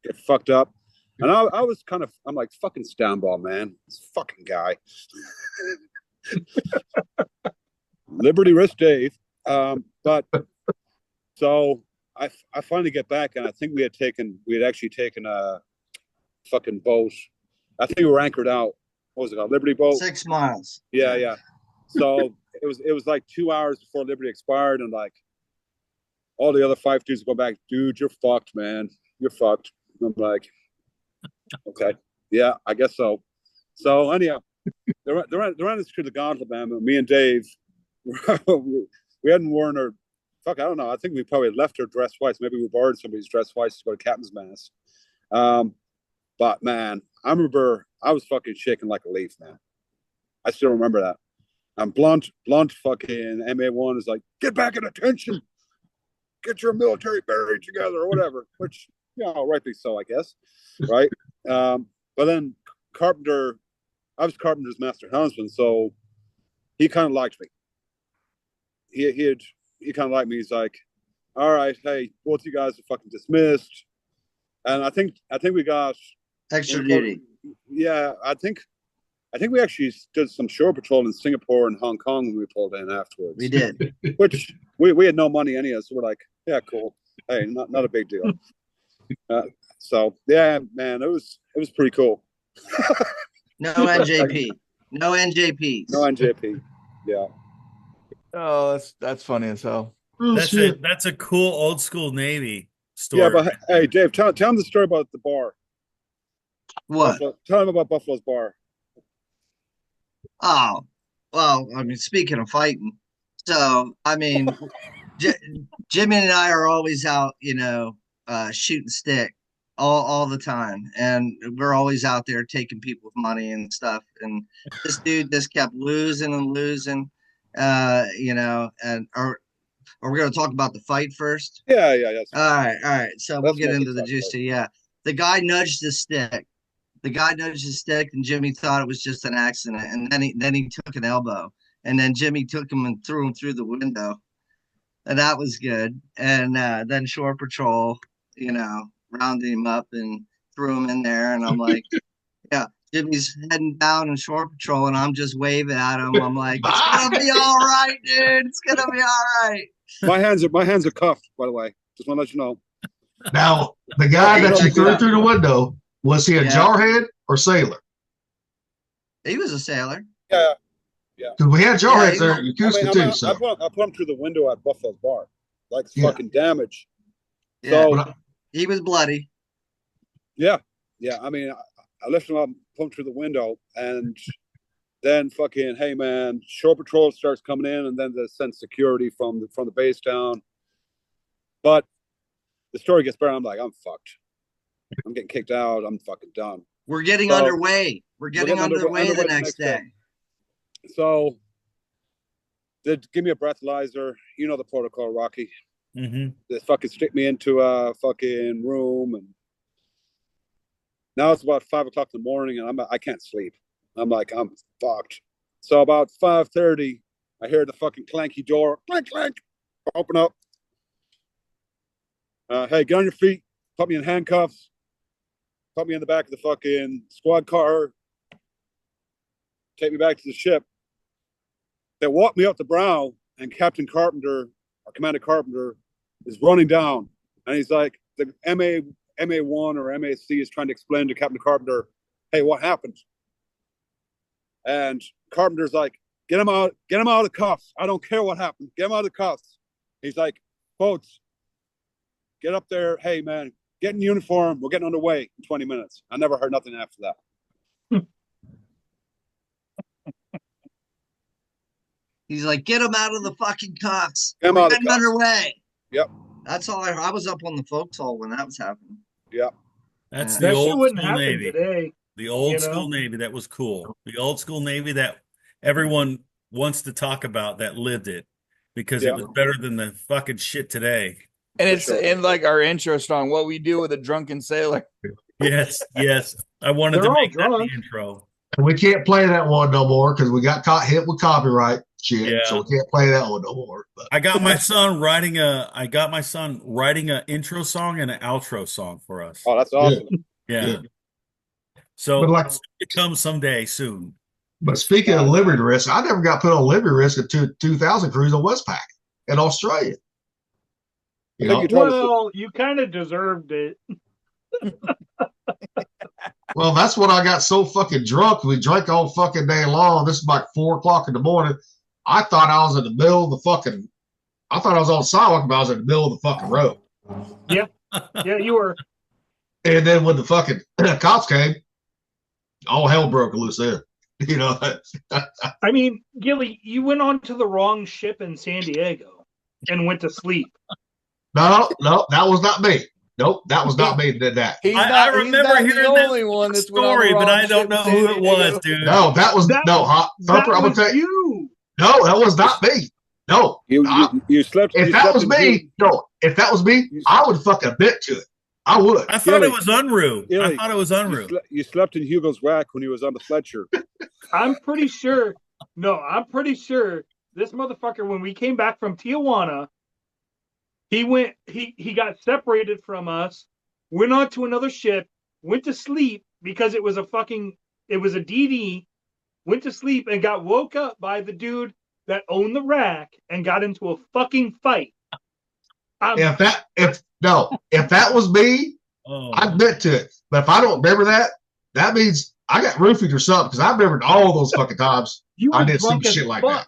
get fucked up. And I was I'm like, fucking Stamball, man. This fucking guy. Liberty risk Dave. But so I finally get back, and I think we had actually taken a fucking boat. I think we were anchored out. What was it called? Liberty boat? 6 miles. Yeah. So it was like 2 hours before Liberty expired, and like all the other 5 dudes go back, dude, you're fucked, man. You're fucked. I'm like, okay, yeah, I guess so. So anyhow, they ran us through the gauntlet, man. Me and Dave, we hadn't worn our, I don't know. I think we probably left her dress twice. Maybe we borrowed somebody's dress twice to go to Captain's Mass. But man, I remember I was fucking shaking like a leaf, man. I still remember that. And Blunt fucking MA1 is like, get back in attention. Get your military buried together or whatever, which, rightly so, I guess. Right. But then Carpenter, I was Carpenter's master helmsman, so he kind of liked me. He kind of liked me. He's like, all right, hey, both you guys are fucking dismissed. And I think we got extra duty. Yeah, I think we actually did some shore patrol in Singapore and Hong Kong when we pulled in afterwards. We did. Which we had no money anyhow, so we're like, yeah, cool. Hey, not a big deal. So yeah, man, it was pretty cool. No NJP. No NJP. No NJP. Yeah. Oh, that's funny as hell. That's a cool old school Navy story. Yeah, but hey, Dave, tell him the story about the bar. What? Tell him about Buffalo's bar. Oh, well, I mean, speaking of fighting, so I mean, Jimmy and I are always out, shooting stick all the time, and we're always out there taking people's money and stuff. And this dude just kept losing and losing, and are we going to talk about the fight first? Yeah. All right. So we'll get into the juicy. Yeah, the guy nudged his stick. And Jimmy thought it was just an accident. And then he took an elbow, and then Jimmy took him and threw him through the window, and that was good. And then Shore Patrol, rounded him up and threw him in there. And I'm like, yeah, Jimmy's heading down in Shore Patrol, and I'm just waving at him. I'm like, it's gonna be all right, dude. It's gonna be all right. My hands are cuffed, by the way. Just want to let you know. Now, the guy that you threw through the window, was he a jarhead or sailor? He was a sailor. Yeah. Because we had jarheads there at Yokosuka too. So I put him through the window at Buffalo's bar, like fucking damage. Yeah, so he was bloody. Yeah. I mean, I lifted him up, put him through the window, and then fucking, hey man, Shore Patrol starts coming in, and then they send security from the base down. But the story gets better. I'm like, I'm fucked. I'm getting kicked out. I'm fucking done. We're getting underway. We're getting underway the next day. So they give me a breathalyzer. You know the protocol, Rocky. Mm-hmm. They fucking stick me into a fucking room, and now it's about 5 o'clock in the morning, and I can't sleep. I'm like, I'm fucked. So about 5:30, I hear the fucking clanky door, clank, clank, open up. Hey, get on your feet. Put me in handcuffs. Put me in the back of the fucking squad car. Take me back to the ship. They walk me up the brow, and Captain Carpenter, or Commander Carpenter, is running down. And he's like, the MA1 or MAC is trying to explain to Captain Carpenter, hey, what happened? And Carpenter's like, get him out of the cuffs. I don't care what happened. Get him out of the cuffs. He's like, folks, get up there. Hey, man, get in uniform. We're getting underway in 20 minutes. I never heard nothing after that. He's like, get him out of the fucking cuffs. Get him out of the cuffs. Underway. Yep. That's all I was up on the folks' when that was happening. Yep. That's that the shit old wouldn't school happen Navy. today. The old school Navy, that was cool. The old school Navy that everyone wants to talk about that lived it because it was better than the fucking shit today. And it's in like our intro song, what we do with a drunken sailor. Yes. I wanted to make that the intro. And we can't play that one no more because we got hit with copyright shit. Yeah. So we can't play that one no more. But. I got my son writing an intro song and an outro song for us. Oh, that's awesome. Yeah. So it comes someday soon. But speaking of Liberty Risk, I never got put on Liberty Risk until 2000 cruise on Westpac in Australia. Well, you kind of deserved it. Well, that's when I got so fucking drunk. We drank all fucking day long. This is like 4 o'clock in the morning. I thought I was in the middle of the fucking. I thought I was on the sidewalk, but I was in the middle of the fucking road. Yeah, you were. And then when the fucking cops came, all hell broke loose then. I mean, Gilly, you went on to the wrong ship in San Diego and went to sleep. No, that was not me. Nope, that was not me that did that. I remember hearing that story, but I don't know who it was, dude. No, that was Thumper. I'm gonna tell you. No, that was not me. No. You slept. If that was me, I would fucking admit to it. I would. I thought it was Unruh. You slept in Hugo's rack when he was on the Fletcher. I'm pretty sure this motherfucker, when we came back from Tijuana, he got separated from us, went on to another ship, went to sleep because it was a DD, went to sleep and got woke up by the dude that owned the rack and got into a fucking fight. If that was me, I'd admit to it. But if I don't remember that, that means I got roofied or something, because I remembered all those fucking times I did some shit like that.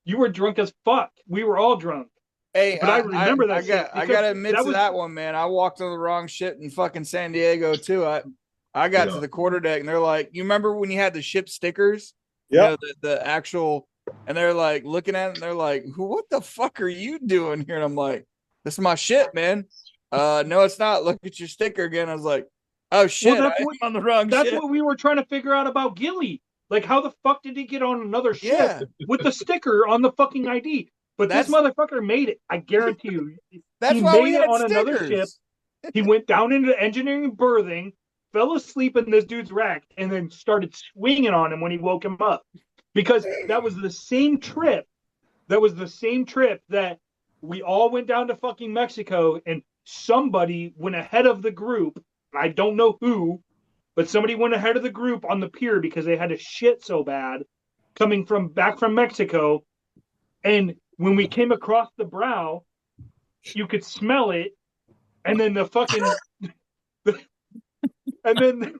You were drunk as fuck. We were all drunk. Hey, but I remember that. I gotta admit to that one, man. I walked on the wrong shit in fucking San Diego too. I got to the quarterdeck and they're like, you remember when you had the ship stickers? Yeah. You know, the actual, and they're like looking at it and they're like, what the fuck are you doing here? And I'm like, this is my shit, man. No, it's not. Look at your sticker again. I was like, oh shit, I'm on the wrong shit. That's what we were trying to figure out about Gilly. Like, how the fuck did he get on another ship with the sticker on the fucking ID? But this motherfucker made it. I guarantee you. That's he why made we it had on stickers. Another ship. He went down into engineering berthing, fell asleep in this dude's rack, and then started swinging on him when he woke him up. Because that was the same trip. That we all went down to fucking Mexico, and somebody went ahead of the group. I don't know who, but somebody went ahead of the group on the pier because they had a shit so bad coming back from Mexico. And when we came across the brow, you could smell it. And then the fucking, and then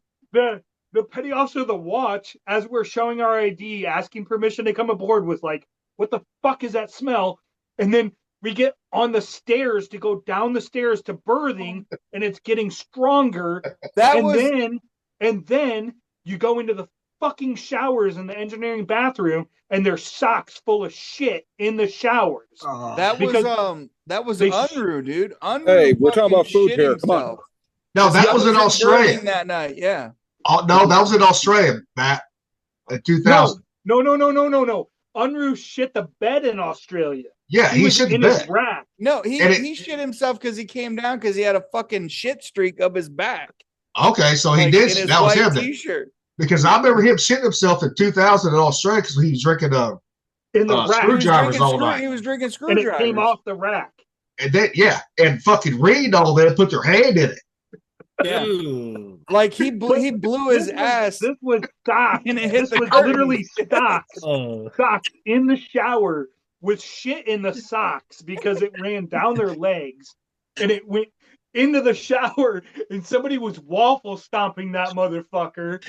the petty officer of the watch, as we're showing our ID, asking permission to come aboard, was like, what the fuck is that smell? And then we get on the stairs to go down the stairs to berthing, and it's getting stronger. And then you go into the fucking showers in the engineering bathroom, and there's socks full of shit in the showers. That was Unruh, dude. Unruh. Hey, we're talking about food here. Come on. No, that was in Australia that night. Yeah. Oh, no, that was in Australia, Matt. In 2000. No. Unruh shit the bed in Australia. Yeah, he shit the bed. Rack. No, he shit himself because he came down because he had a fucking shit streak up his back. Okay, so he did. That was him. T-shirt. Because I remember him shitting himself in 2000 in Australia because he was drinking in the rack. Screwdrivers all night. He was drinking screwdrivers. And it came off the rack. And then and fucking Reed all that put their hand in it. Yeah. Like he blew his ass. This was stock. And it hit this was literally stock. Stock in the shower with shit in the socks because it ran down their legs and it went into the shower, and somebody was waffle stomping that motherfucker.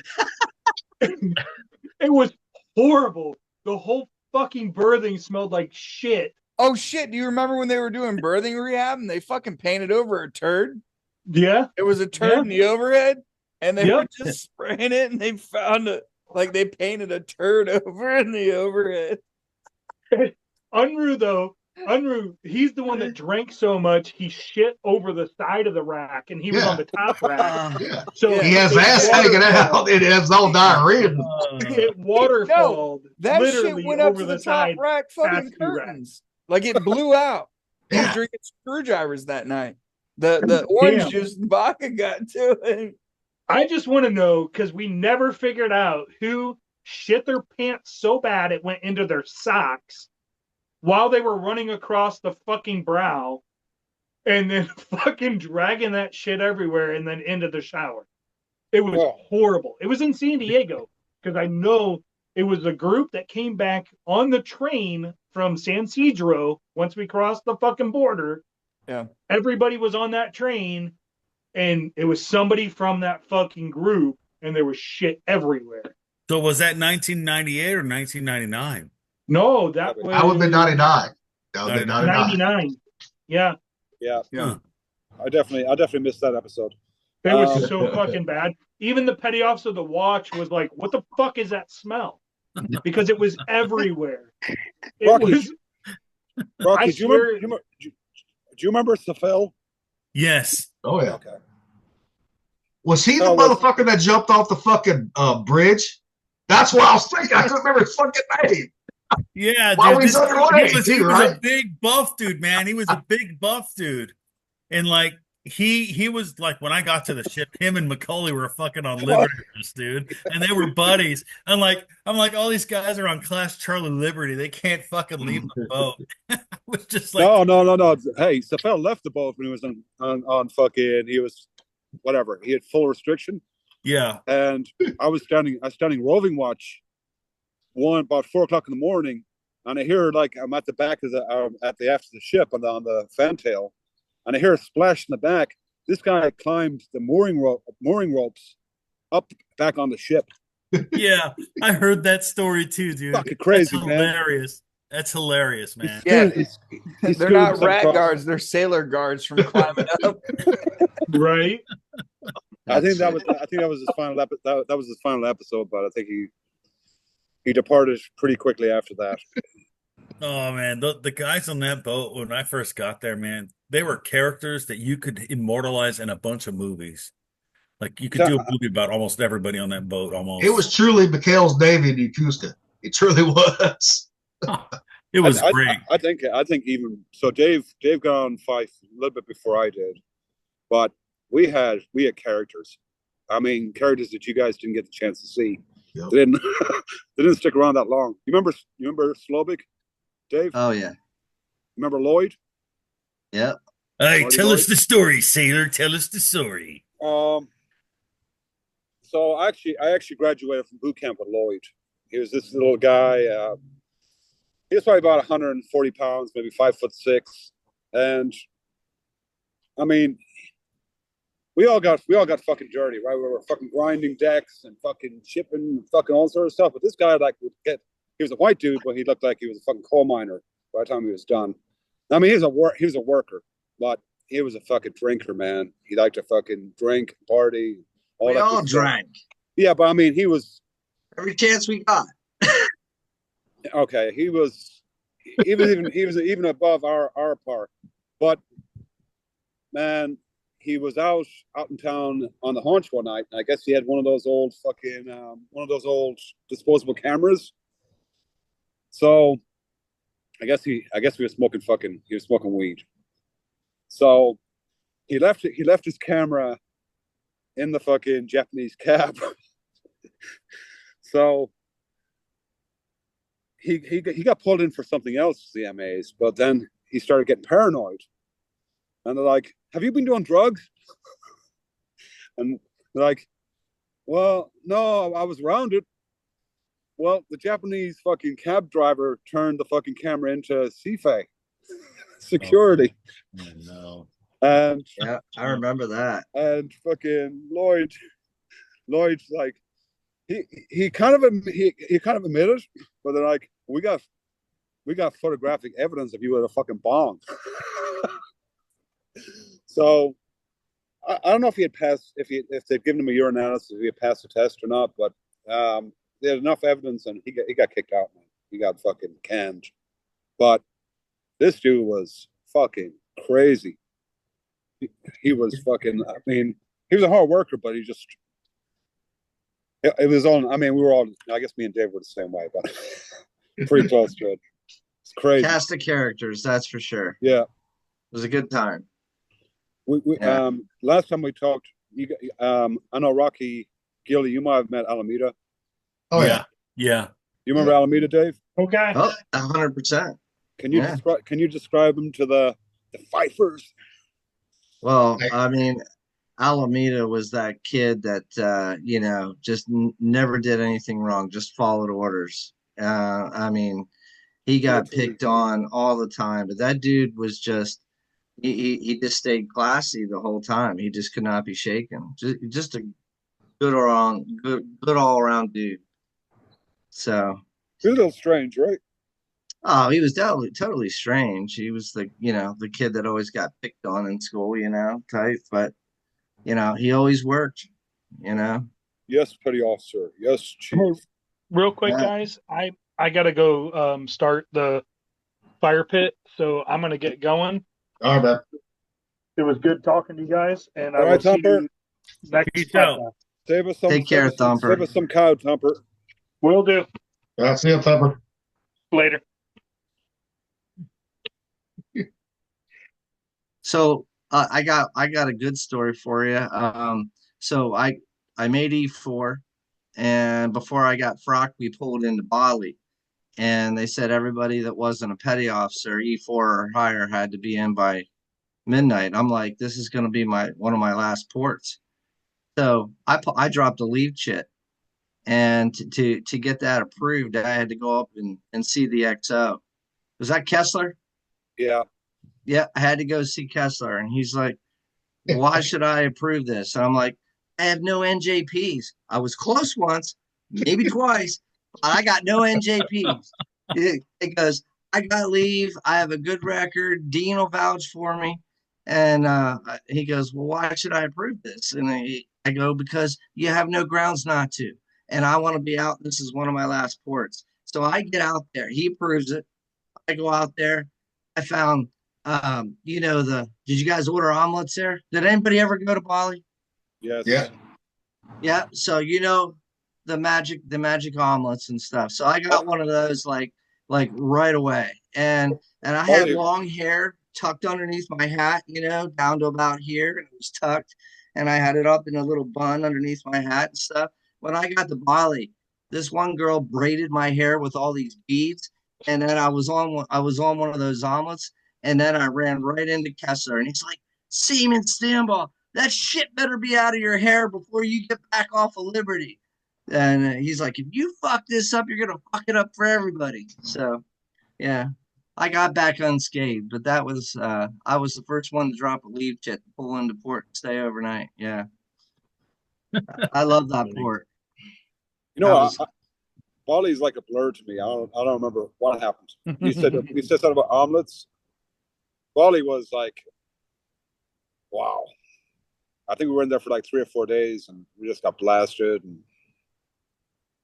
It was horrible. The whole fucking berthing smelled like shit. Oh shit, do you remember when they were doing berthing rehab and they fucking painted over a turd? Yeah. It was a turd in the overhead, and they were just spraying it, and they found they painted a turd over in the overhead. Unruh, he's the one that drank so much he shit over the side of the rack, and he was on the top rack. So he has ass hanging out. It has all diarrhea. It waterfalled. That shit went up to the top rack fucking curtains. Like it blew out. He was drinking screwdrivers that night. The orange juice and vodka got to him. I just want to know, because we never figured out who shit their pants so bad it went into their socks while they were running across the fucking brow and then fucking dragging that shit everywhere and then into the shower. It was horrible. It was in San Diego because I know it was a group that came back on the train from San Ysidro once we crossed the fucking border. Yeah. Everybody was on that train and it was somebody from that fucking group and there was shit everywhere. So was that 1998 or 1999? No, that was... I would have been 99. That would have been 99. Yeah. Yeah. I definitely missed that episode. It was so fucking bad. Even the petty officer of the watch was like, what the fuck is that smell? Because it was everywhere. Rocky, do you remember Safel? Yes. Oh, yeah. Okay. Was he the motherfucker that jumped off the fucking bridge? That's what I was thinking. I couldn't remember his fucking name. Yeah, While dude. he's underway, He too, was a right? big buff dude, man. He was a big buff dude. And like he was like when I got to the ship, him and Macaulay were fucking on Liberty Risk, dude. And they were buddies. I'm like, all these guys are on Class Charlie Liberty. They can't fucking leave the boat. I was just like, No. Hey, Safel left the boat when he was on fucking. He was whatever. He had full restriction, yeah. and I was standing roving watch, about 4 o'clock in the morning, and I hear like I'm at the back of the at the aft of the ship on the fantail, and I hear a splash in the back. This guy climbed the mooring ropes up back on the ship. Yeah, I heard that story too, dude. Fucking crazy, That's man. hilarious. That's hilarious, man. Yeah, He's they're screwed not himself rat across. guards; they're sailor guards from climbing up. Right. I think that was his final that was his final episode, but I think he departed pretty quickly after that. Oh man, the guys on that boat when I first got there, man, they were characters that you could immortalize in a bunch of movies. Like you could do a movie about almost everybody on that boat. Almost, It was truly McHale's Navy in Yokosuka. It truly was. it was great. I think even so. Dave got on Fife a little bit before I did, but we had characters. I mean, characters that you guys didn't get the chance to see. Yep. They didn't stick around that long. You remember Slobik, Dave? Oh yeah. Remember Lloyd? Yep. Hey, Marty tell Lloyd? us the story, sailor. Tell us the story. So I actually graduated from boot camp with Lloyd. He was this little guy. He was probably about 140 pounds, maybe 5'6", and I mean, we all got fucking dirty, right? We were fucking grinding decks and fucking shipping and fucking all sort of stuff. But this guy he was a white dude, but he looked like he was a fucking coal miner by the time he was done. I mean, he was a worker, but he was a fucking drinker, man. He liked to fucking drink, party. We that all good stuff. drank Yeah, but I mean, he was every chance we got. okay. He was even above our par, but man, he was out in town on the haunch one night, and I guess he had one of those old disposable cameras. So I guess he was smoking weed. So he left his camera in the fucking Japanese cab. So he got pulled in for something else, CMAs, but then he started getting paranoid. And they're like, have you been doing drugs? And they're like, well, no, I was around it. Well, the Japanese fucking cab driver turned the fucking camera into CFA security. Oh, no. And Yeah, I remember that. and fucking Lloyd's like, he kind of admitted, but they're like, we got photographic evidence of you with a fucking bong. So I don't know if he had passed, if they'd given him a urinalysis, if he had passed the test or not, but there's enough evidence, and he got kicked out, man. He got fucking canned. But this dude was fucking crazy. He was fucking. I mean, he was a hard worker, but he just. It was on. I mean, we were all. I guess me and Dave were the same way, but pretty close to it. It's crazy. Cast of characters, that's for sure. Yeah. It was a good time. We last time we talked, I know Rocky Gilly, you might have met Alameda. Oh yeah. Yeah. You remember Alameda, Dave? Okay. Oh, 100%. Can you Yeah. describe him to the Fifers? Well, I mean, Alameda was that kid that just never did anything wrong, just followed orders. I mean, he got picked on all the time, but that dude was just he just stayed classy the whole time. He just could not be shaken. Just a good all around dude. So He's a little strange, right? oh, he was totally strange. He was the kid that always got picked on in school, type. But he always worked. Yes, petty officer. Yes, chief. Hey, real quick, Yeah. guys, I gotta go start the fire pit, so I'm gonna get going. All right, man. It was good talking to you guys, and I All will right, see Thumper. you next Peace out. podcast. Save us some. Take care, save us some- Thumper. Save us some cow, Thumper. Will do. That's it, Thumper. Later. So I got a good story for you. So I made E4, and before I got frocked, we pulled into Bali, and they said everybody that wasn't a petty officer, E4 or higher, had to be in by midnight. I'm like, this is going to be one of my last ports. So I dropped a leave chit, and to get that approved, I had to go up and see the XO. Was that Kessler? Yeah. Yeah, I had to go see Kessler, and he's like, why should I approve this? And I'm like, I have no NJPs. I was close once, maybe twice, but I got no NJPs. It goes, I got leave. I have a good record. Dean will vouch for me. And he goes, well, why should I approve this? And I go, because you have no grounds not to. And I want to be out. This is one of my last ports. So I get out there. He approves it. I go out there. I found, did you guys order omelets there? Did anybody ever go to Bali? Yes. Yeah. Yeah. So, the magic omelets and stuff. So I got one of those like right away. And I had long hair tucked underneath my hat, down to about here, and it was tucked. And I had it up in a little bun underneath my hat and stuff. When I got to Bali, this one girl braided my hair with all these beads. And then I was on one of those omelets, and then I ran right into Kessler, and he's like, Seaman Stambaugh, that shit better be out of your hair before you get back off of Liberty. And he's like, if you fuck this up, you're going to fuck it up for everybody. So, yeah, I got back unscathed, but that was, I was the first one to drop a leave chit, pull into port and stay overnight. Yeah. I love that port. Bali's like a blur to me. I don't remember what happened. You said something about omelets. Bali was like, wow. I think we were in there for like 3 or 4 days, and we just got blasted. And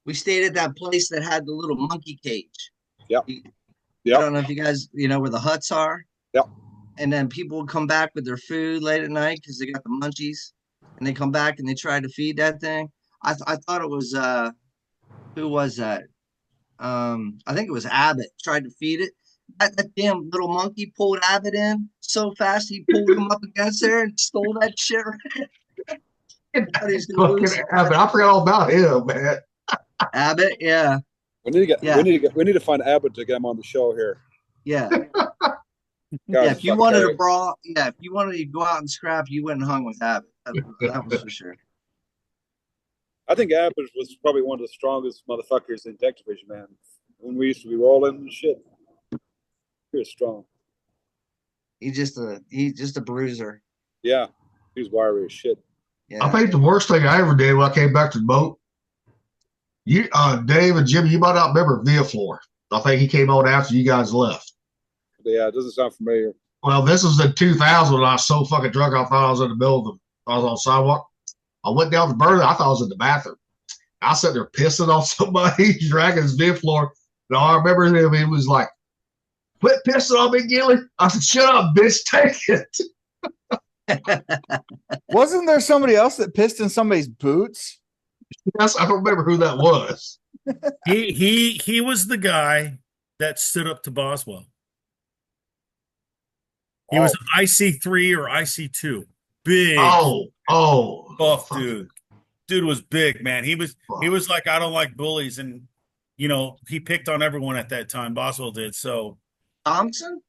we stayed at that place that had the little monkey cage. Yeah. I don't know if you guys, where the huts are. Yeah. And then people would come back with their food late at night because they got the munchies, and they come back and they try to feed that thing. I thought it was who was that? I think it was Abbott tried to feed it. That damn little monkey pulled Abbott in so fast he pulled him up against there and stole that shit. Abbott, I forgot all about him, man. Abbott, yeah. We need to find Abbott to get him on the show here. Yeah. If you wanted to brawl, if you wanted to go out and scrap, you went and hung with Abbott. That was for sure. I think Abbott was probably one of the strongest motherfuckers in Deck Division, man. When we used to be rolling and shit, he was strong. He's just a bruiser. Yeah, he's wiry as shit. Yeah. I think the worst thing I ever did when I came back to the boat, Dave and Jimmy, you might not remember Villaflor. I think he came on after you guys left. Yeah, it doesn't sound familiar. Well, this was in 2000 when I was so fucking drunk I thought I was in the middle of I was on the sidewalk. I went down the burner. I thought I was in the bathroom. I sat there pissing on somebody, dragging his Villaflor. And all I remember him, he was like, quit pissing on me, Gilly. I said, shut up, bitch, take it. Wasn't there somebody else that pissed in somebody's boots? Yes, I don't remember who that was. He was the guy that stood up to Boswell. He was an IC3 or IC2. Big. Buff dude. Dude was big, man. He was like, I don't like bullies, and he picked on everyone at that time. Boswell did. So Thompson?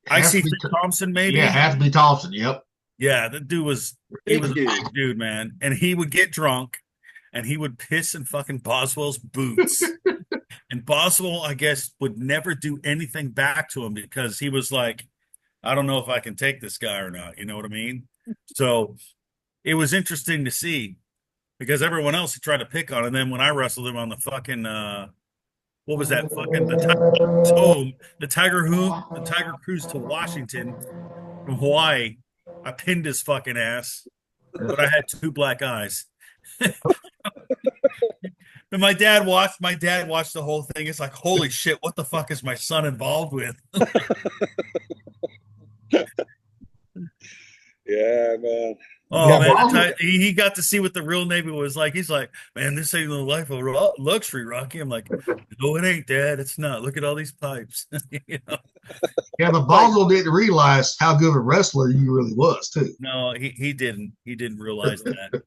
IC3 Thompson, maybe? Yeah, it had to be Thompson, yep. Yeah, the dude was a big dude, man. And he would get drunk and he would piss in fucking Boswell's boots. And Boswell, I guess, would never do anything back to him because he was like, I don't know if I can take this guy or not. You know what I mean? So it was interesting to see because everyone else he tried to pick on. And then when I wrestled him on the fucking, what was that fucking, the Tiger Cruise to Washington from Hawaii, I pinned his fucking ass, but I had 2 black eyes. And my dad watched the whole thing. It's like, holy shit, what the fuck is my son involved with? Yeah, man. Oh Yeah, man, Boswell. he got to see what the real Navy was like. He's like, man, this ain't the life of luxury, Rocky. I'm like, no, it ain't, Dad. It's not. Look at all these pipes. You know? Yeah, but Like, Boswell didn't realize how good a wrestler you really was too. no, he didn't. He didn't realize that.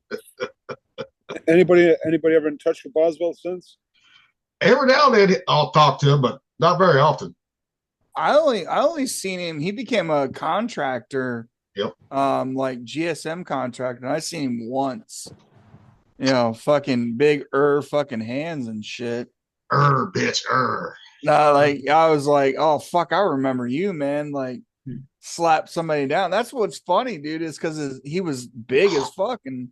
Anybody ever in touch with Boswell since? Every now and then I'll talk to him, but not very often. I only seen him. He became a contractor. Yep. Like GSM contractor. And I seen him once. You know, fucking big fucking hands and shit. Bitch. Nah, like I was like, oh fuck, I remember you, man. Like slap somebody down. That's what's funny, dude, is because he was big as fuck, and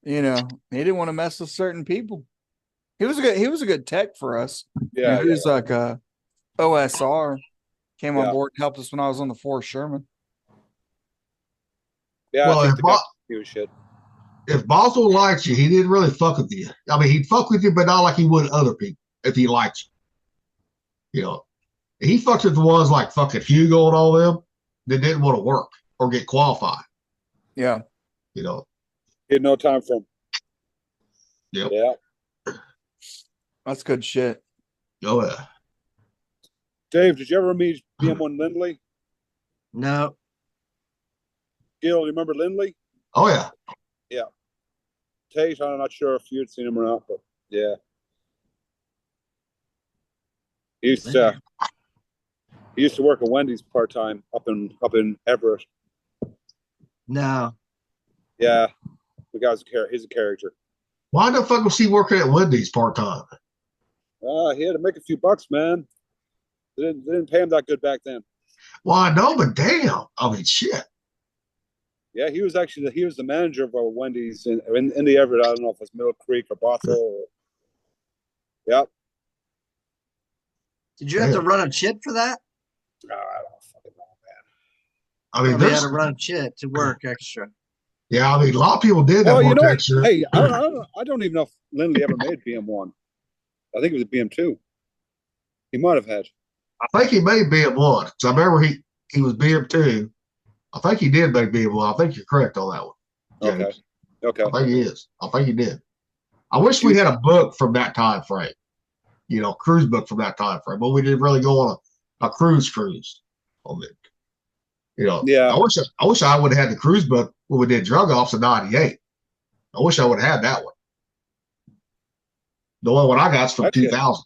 you know, he didn't want to mess with certain people. He was a good tech for us. Yeah, you know, he was like a OSR, came on Yeah. board and helped us when I was on the Fort Sherman. Yeah, Well, I think the guy he was shit. if Boswell liked you, he didn't really fuck with you. I mean, he'd fuck with you, but not like he would other people if he liked you. You know, he fucked with the ones like fucking Hugo and all them that didn't want to work or get qualified. Yeah. You know. He had no time for him. Yep. Yeah. That's good shit. Oh yeah. Dave, did you ever meet BM1 Lindley? No. Gil, you remember Lindley? Oh yeah. Yeah. Tate, I'm not sure if you had seen him or not, but yeah. He used to work at Wendy's part time up in Everett. No. Yeah. The guy's he's a character. Why the fuck was he working at Wendy's part time? He had to make a few bucks, man. They didn't pay him that good back then. Well, I know, but damn. I mean, shit. Yeah, he was the manager of Wendy's in the Everett. I don't know if it's Middle Creek or Bothell. Yep. Did you have to run a chit for that? I don't fucking know, man. I mean, Probably had to run a chit to work extra. Yeah, I mean, a lot of people did that. Well, you know, extra. hey, I don't even know if Lindley ever made BM1. I think it was BM2. He might have had. I think he made BM1 because I remember he was BM2. I think he did make BM1. I think you're correct on that one. James. Okay. I think he is. I think he did. I wish we had a book from that time frame. You know, cruise book from that time frame, but we didn't really go on a cruise on it. You know, yeah. I wish I would have had the cruise book when we did drug ops in '98. I wish I would have had that one. The one I got is from 2000.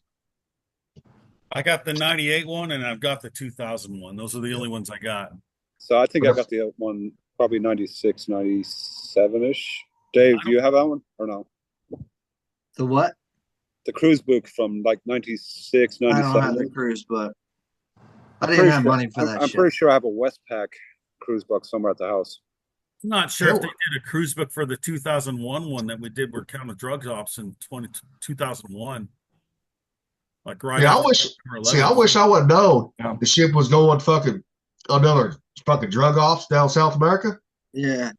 I got the '98 one and I've got the 2000 one. Those are the only ones I got. So I think I got the one probably 96, 97-ish. Dave, do you have that one or no? The what? The cruise book from like 96, 97. I don't have the cruise book. I didn't have money for that. I'm pretty sure I have a Westpac cruise book somewhere at the house. I'm not sure if they did a cruise book for the 2001 one that we did with counter drug ops in 2001. Like right. Yeah, I wish I would have known the ship was going fucking another fucking drug ops down South America. Yeah.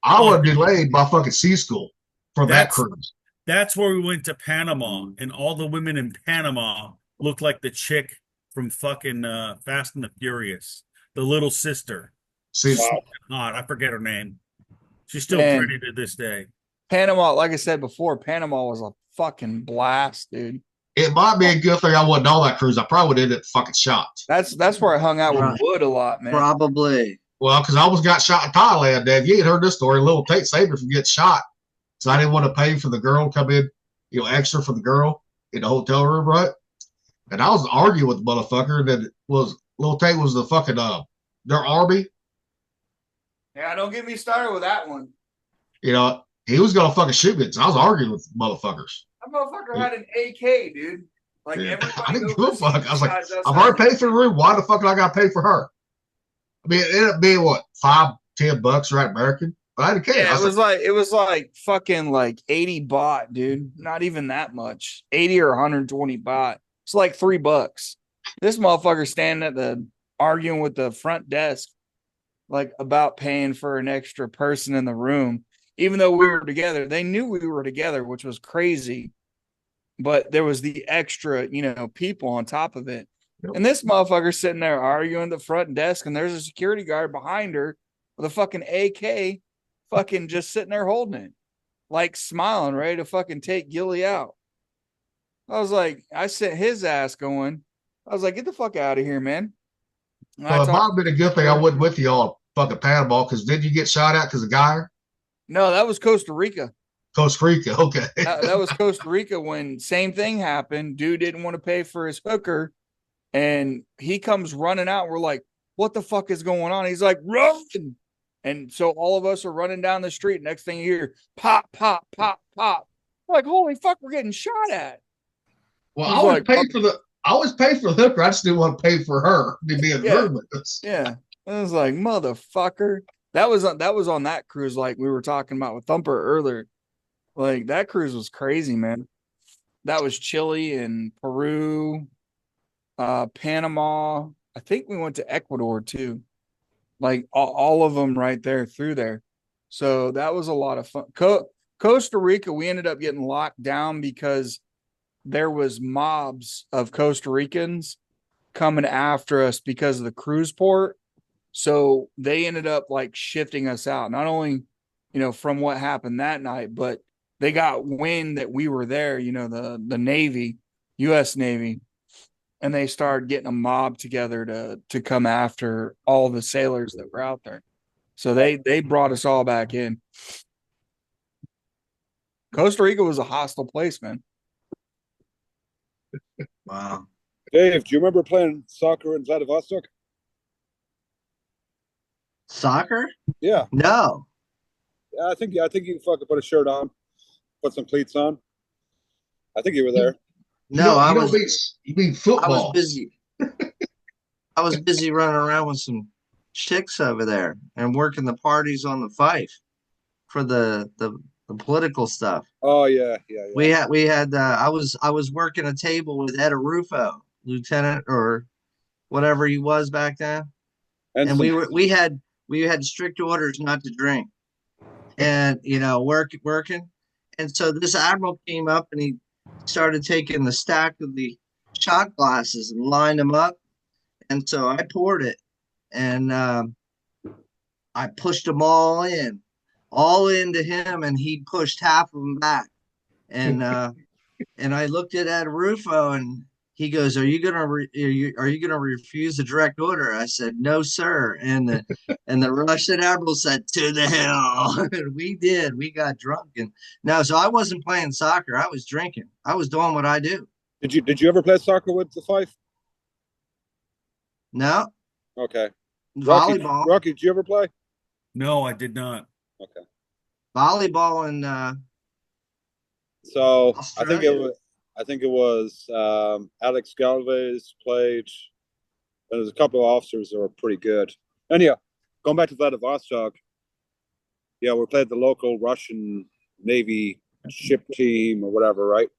I would have delayed my fucking sea school for that cruise. That's where we went to Panama, and all the women in Panama looked like the chick from fucking Fast and the Furious, the little sister. She's hot. I forget her name. She's still pretty to this day. Panama, like I said before, Panama was a fucking blast, dude. It might be a good thing I wasn't on that cruise. I probably would have ended up fucking shot. That's where I hung out with Wood a lot, man. Probably. Well, because I almost got shot in Thailand, Dave. You ain't heard this story. Little Tate saved me from getting shot. So I didn't want to pay for the girl to come in, you know, extra for the girl in the hotel room, right? And I was arguing with the motherfucker that was Little Tate was the fucking their army. Yeah, don't get me started with that one. You know, he was gonna fucking shoot me. So I was arguing with motherfuckers. That motherfucker had an AK, dude. Like everybody. I didn't give a fuck. I was like, I've already paid for the room. Why the fuck did I gotta pay for her? I mean, it ended up being what, $5-10, right, American? But I didn't care. Yeah, it was like fucking like 80 baht, dude. Not even that much. 80 or 120 baht. It's like $3. This motherfucker standing arguing with the front desk, like about paying for an extra person in the room, even though we were together. They knew we were together, which was crazy. But there was the extra, you know, people on top of it. Yep. And this motherfucker sitting there arguing at the front desk, and there's a security guard behind her with a fucking AK fucking just sitting there holding it, like smiling, ready to fucking take Gilly out. I was like, I sent his ass going. I was like, get the fuck out of here, man. Well, it might have been a good thing I wasn't with you all fucking Panama, because did you get shot at because of Guy? No, that was Costa Rica. Costa Rica, okay. That was Costa Rica when same thing happened. Dude didn't want to pay for his hooker, and he comes running out. We're like, what the fuck is going on? He's like, run. And so all of us are running down the street. Next thing you hear, pop, pop, pop, pop. We're like, holy fuck, we're getting shot at. Well, I always paid for the hooker. I just didn't want to pay for her to be in the room with us. Yeah. I was like, motherfucker. That was on that cruise, like we were talking about with Thumper earlier. Like that cruise was crazy, man. That was Chile and Peru, Panama. I think we went to Ecuador too. Like all of them right there through there. So that was a lot of fun. Costa Rica, we ended up getting locked down because there was mobs of Costa Ricans coming after us because of the cruise port. So they ended up like shifting us out, not only, from what happened that night, but they got wind that we were there, the Navy, U.S. Navy, and they started getting a mob together to come after all the sailors that were out there. So they brought us all back in. Costa Rica was a hostile place, man. Wow. Dave, do you remember playing soccer in Vladivostok? Soccer? Yeah. No. I think you can fucking put a shirt on, put some cleats on. I think you were there. No, you mean football. I was busy. I was busy running around with some chicks over there and working the parties on the Fife for the political stuff. Oh yeah. We had I was working a table with Ed Arufo, lieutenant or whatever he was back then. And we had strict orders not to drink. And working. And so this admiral came up and he started taking the stack of the shot glasses and lined them up. And so I poured it and I pushed them all into him, and he pushed half of them back. And and I looked at Ed Rufo, and he goes, "Are you gonna refuse a direct order?" I said, "No, sir." And the Russian admiral said, "To the hell!" And we did. We got drunk, and so I wasn't playing soccer. I was drinking. I was doing what I do. Did you ever play soccer with the Fife? No. Okay. Volleyball. Rocky, did you ever play? No, I did not. Okay. Volleyball and so Australia. I think it was Alex Galvez played, and there's a couple of officers that were pretty good. Anyhow, going back to Vladivostok, yeah, we played the local Russian Navy ship team or whatever, right?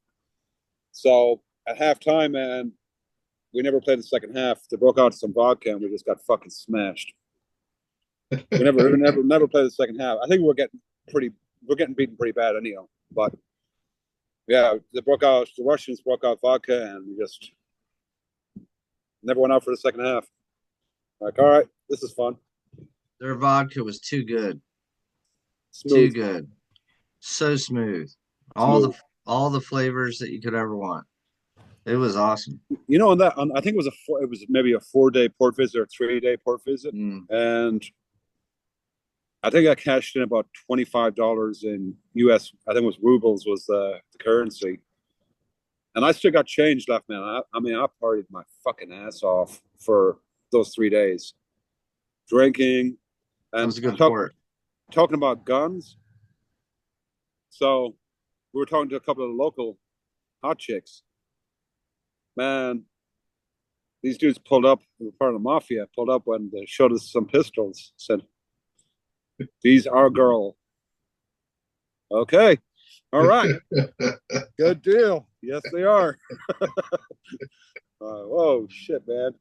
So at halftime, and we never played the second half. They broke out some vodka, and we just got fucking smashed. We never played the second half. I think we're getting beaten pretty bad anyhow. But yeah, the Russians broke out vodka, and we just never went out for the second half. Like, all right, this is fun. Their vodka was too good. Smooth. Too good. So smooth. All the flavors that you could ever want. It was awesome. I think it was maybe a 4-day port visit or 3-day port visit, and I think I cashed in about $25 in US. I think it was rubles was the currency, and I still got change left, man. I partied my fucking ass off for those 3 days, drinking, and that was a good port. Talking about guns. So we were talking to a couple of the local hot chicks. Man, these dudes pulled up, part of the mafia, pulled up when they showed us some pistols, said, "These are girl." Okay. All right. Good deal. Yes, they are. Oh shit, man.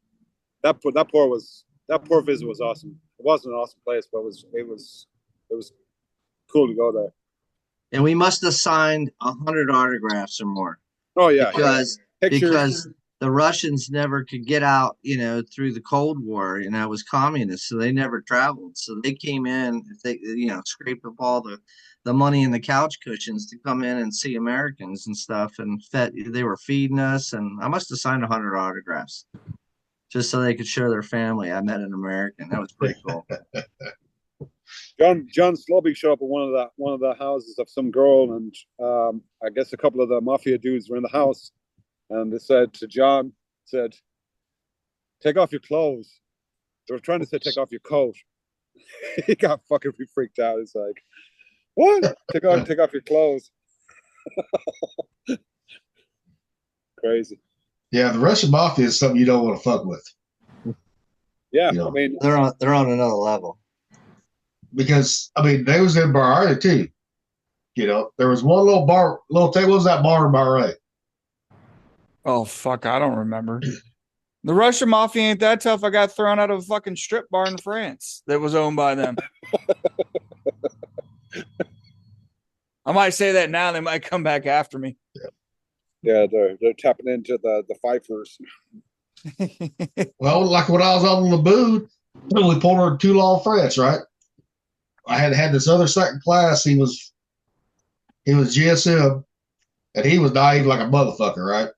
That poor visit was awesome. It wasn't an awesome place, but it was cool to go there. And we must have signed 100 autographs or more. Oh yeah. Because the Russians never could get out, through the Cold War, it was communist, so they never traveled. So they came in, if they, scraped up all the money in the couch cushions to come in and see Americans and stuff, and they were feeding us, and I must have signed 100 autographs just so they could show their family I met an American. That was pretty cool. John Slobby showed up at one of the houses of some girl, and I guess a couple of the mafia dudes were in the house, and they said to John, "Take off your clothes." They were trying to say, "Take off your coat." He got fucking freaked out. He's like, "What? Take off your clothes." Crazy. Yeah, the Russian mafia is something you don't want to fuck with. Yeah, I mean, they're on another level. Because they was in Bahrain too. There was one little table. What was that bar in Bahrain? Oh fuck, I don't remember. The Russian mafia ain't that tough. I got thrown out of a fucking strip bar in France that was owned by them. I might say that now. They might come back after me. Yeah, they're tapping into the fifers. Well, like when I was on Laboon, we pulled her to Toulon, France, right? I had this other second class. He was GSM, and he was naive like a motherfucker, right?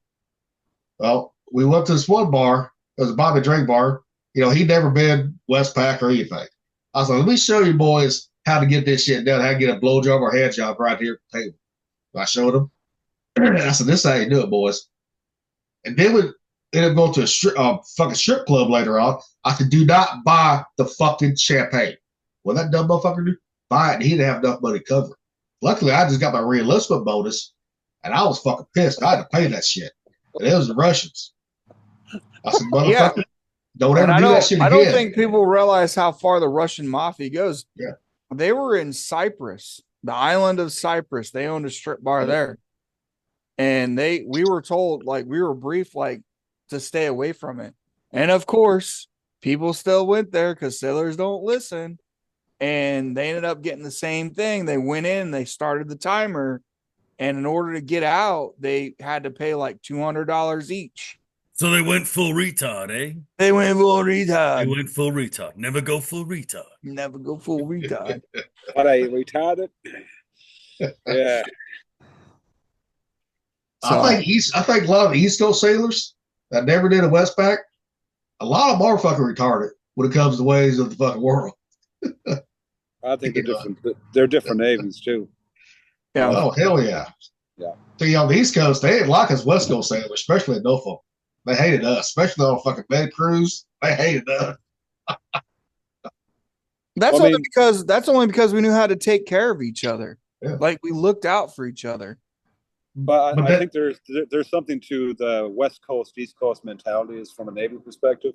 Well, we went to this one bar. It was a Bobby Drake bar. He'd never been Westpac or anything. I was like, let me show you boys how to get this shit done, how to get a blowjob or hand job right here at the table. I showed him. I said, this is how you do it, boys. And then we ended up going to a fucking strip club later on. I said, do not buy the fucking champagne. What that dumb motherfucker do? Buy it, and he didn't have enough money to cover it. Luckily, I just got my reenlistment bonus, and I was fucking pissed. I had to pay that shit. And it was the Russians. I said, motherfucker, don't ever do that shit again. I don't think people realize how far the Russian mafia goes. Yeah. They were in Cyprus, the island of Cyprus. They owned a strip bar there. And we were told, we were briefed, to stay away from it. And of course, people still went there because sailors don't listen. And they ended up getting the same thing. They went in, they started the timer, and in order to get out, they had to pay $200 each. So they went full retard, eh? They went full retard. They went full retard. Never go full retard. Never go full retard. Are they retarded? Yeah. So, I think a lot of the East Coast sailors that never did a Westpac, a lot of them are fucking retarded when it comes to ways of the fucking world. I think they're different. They're different navies too. Yeah. Oh hell yeah. Yeah. See, on the East Coast, they didn't like us West Coast sailors, especially in Norfolk. They hated us, especially on fucking Med Cruise. They hated us. That's only because we knew how to take care of each other. Yeah. We looked out for each other. But I think there's something to the West Coast, East Coast mentality is from a Navy perspective.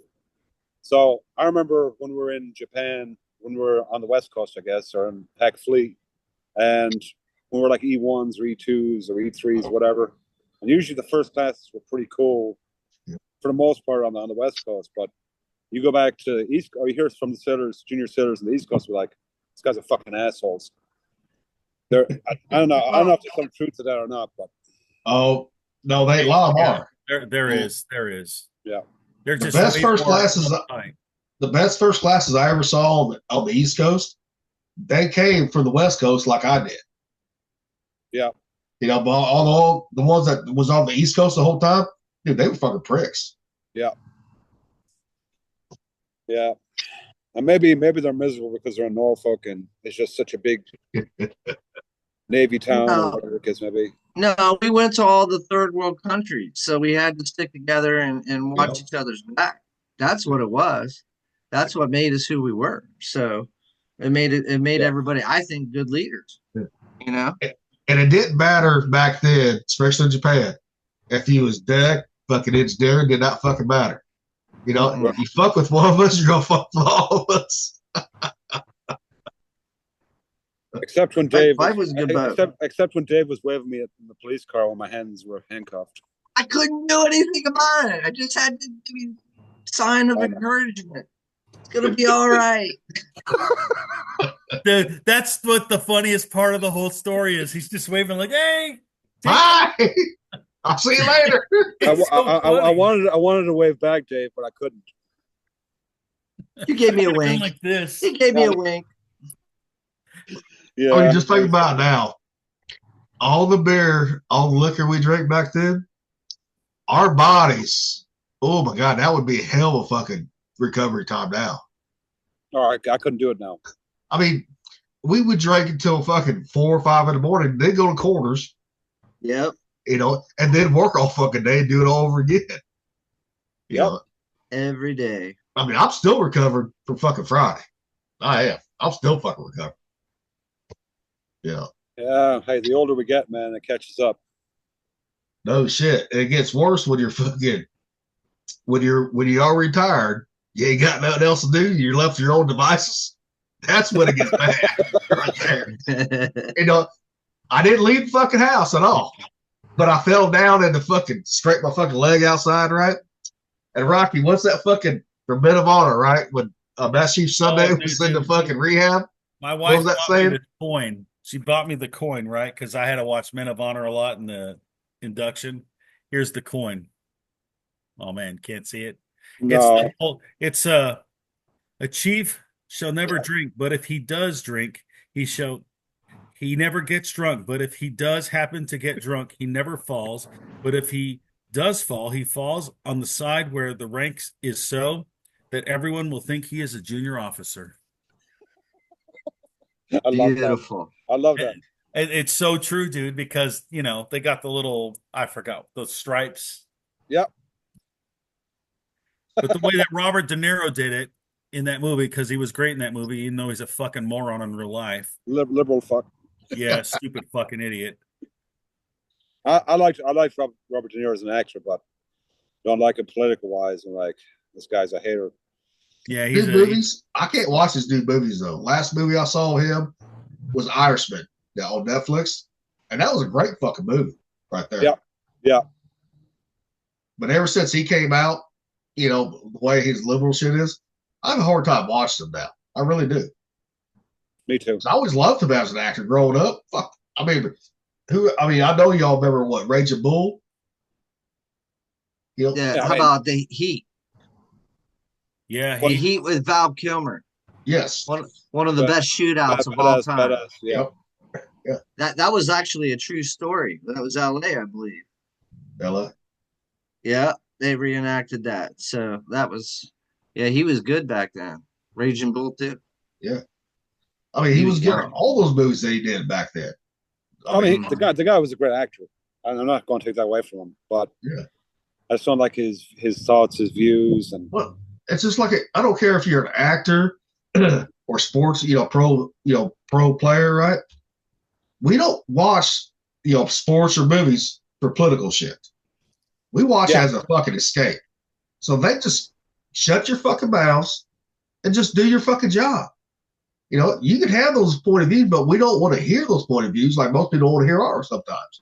So I remember when we were in Japan, when we were on the West Coast, I guess, or in Pac Fleet, and we were E1s or E2s or E3s, whatever. And usually the first classes were pretty cool for the most part on the West Coast. But you go back to East, or you hear from the sailors, junior sailors in the East Coast, be like, these guys are fucking assholes. I don't know. I don't know if there's some truth to that or not, but oh no, a lot of them are. There is. Yeah, they're The just best first classes. The best first classes I ever saw on the East Coast, they came from the West Coast like I did. Yeah. But all the ones that was on the East Coast the whole time, dude, they were fucking pricks. Yeah. Yeah. And maybe they're miserable because they're in Norfolk and it's just such a big Navy town or whatever the case may be. No, we went to all the third world countries, so we had to stick together and watch each other's back. That's what it was. That's what made us who we were. So it made everybody, I think, good leaders. And it didn't matter back then, especially in Japan. If you was dead, fucking engineering did not fucking matter. If you fuck with one of us, you're gonna fuck with all of us. Except when Dave was a good boat. Except when Dave was waving me in the police car while my hands were handcuffed. I couldn't do anything about it. I just had to give you sign of encouragement. It's gonna be all right. That's what the funniest part of the whole story is. He's just waving hey. Hi. I'll see you later. I wanted to wave back, Dave, but I couldn't. You gave me a wink. Like this. He gave me a wink. Yeah. I mean, just think about it now. All the beer, all the liquor we drank back then, our bodies, oh my God, that would be a hell of a fucking recovery time now. All right, I couldn't do it now. I mean, we would drink until fucking 4 or 5 in the morning, then go to quarters. Yep. You know, and then work all fucking day and do it all over again. You know? Every day. I mean, I'm still recovering from fucking Friday. I am. I'm still fucking recovering. Yeah. Yeah. Hey, the older we get, man, it catches up. No shit. It gets worse when you're fucking when you are retired. You ain't got nothing else to do. You're left to your own devices. That's when it gets bad, right there. You know, I didn't leave the fucking house at all, but I fell down and fucking scraped my fucking leg outside, right? And Rocky, what's that fucking for Men of Honor, right? When Master Chief Sunday was in the fucking rehab. My wife was that bought saying? me the coin. She bought me the coin, right? Because I had to watch Men of Honor a lot in the induction. Here's the coin. Oh man, can't see it. No. It's a chief shall never drink, but if he does drink, he never gets drunk. But if he does happen to get drunk, he never falls. But if he does fall, he falls on the side where the ranks is so that everyone will think he is a junior officer. I love Beautiful. that. I love that. It's so true, dude, because, you know, they got the little, I forgot, those stripes. Yep. But the way that Robert De Niro did it in that movie, because he was great in that movie, even though he's a fucking moron in real life. Liberal fuck. Yeah, stupid fucking idiot. I liked Robert De Niro as an actor, but don't like him political wise. And like, this guy's a hater. Yeah, His movies. I can't watch his new movies though. Last movie I saw him was Irishman on Netflix, and that was a great fucking movie right there. Yeah, yeah. But ever since he came out, you know, the way his liberal shit is, I have a hard time watching him now. I really do. Me too. I always loved him as an actor growing up. Fuck. I mean, I know y'all remember what, Raging Bull? You know, Yeah, how about The Heat? Yeah, The Heat with Val Kilmer. Yes. One of the best shootouts of all time. Yeah. Yeah. That was actually a true story. That was LA, I believe. LA. Yeah, they reenacted that. So that was, yeah, he was good back then. Raging Bull too. Yeah. I mean, he was getting all those movies that he did back then. I mean, the guy was a great actor. And I'm not going to take that away from him, but yeah, I just don't like his thoughts, his views, and well, it's just like I don't care if you're an actor or sports, pro player, right? We don't watch, sports or movies for political shit. We watch as a fucking escape. So they just shut your fucking mouths and just do your fucking job. You know, you can have those point of views, but we don't want to hear those point of views like most people don't want to hear ours sometimes.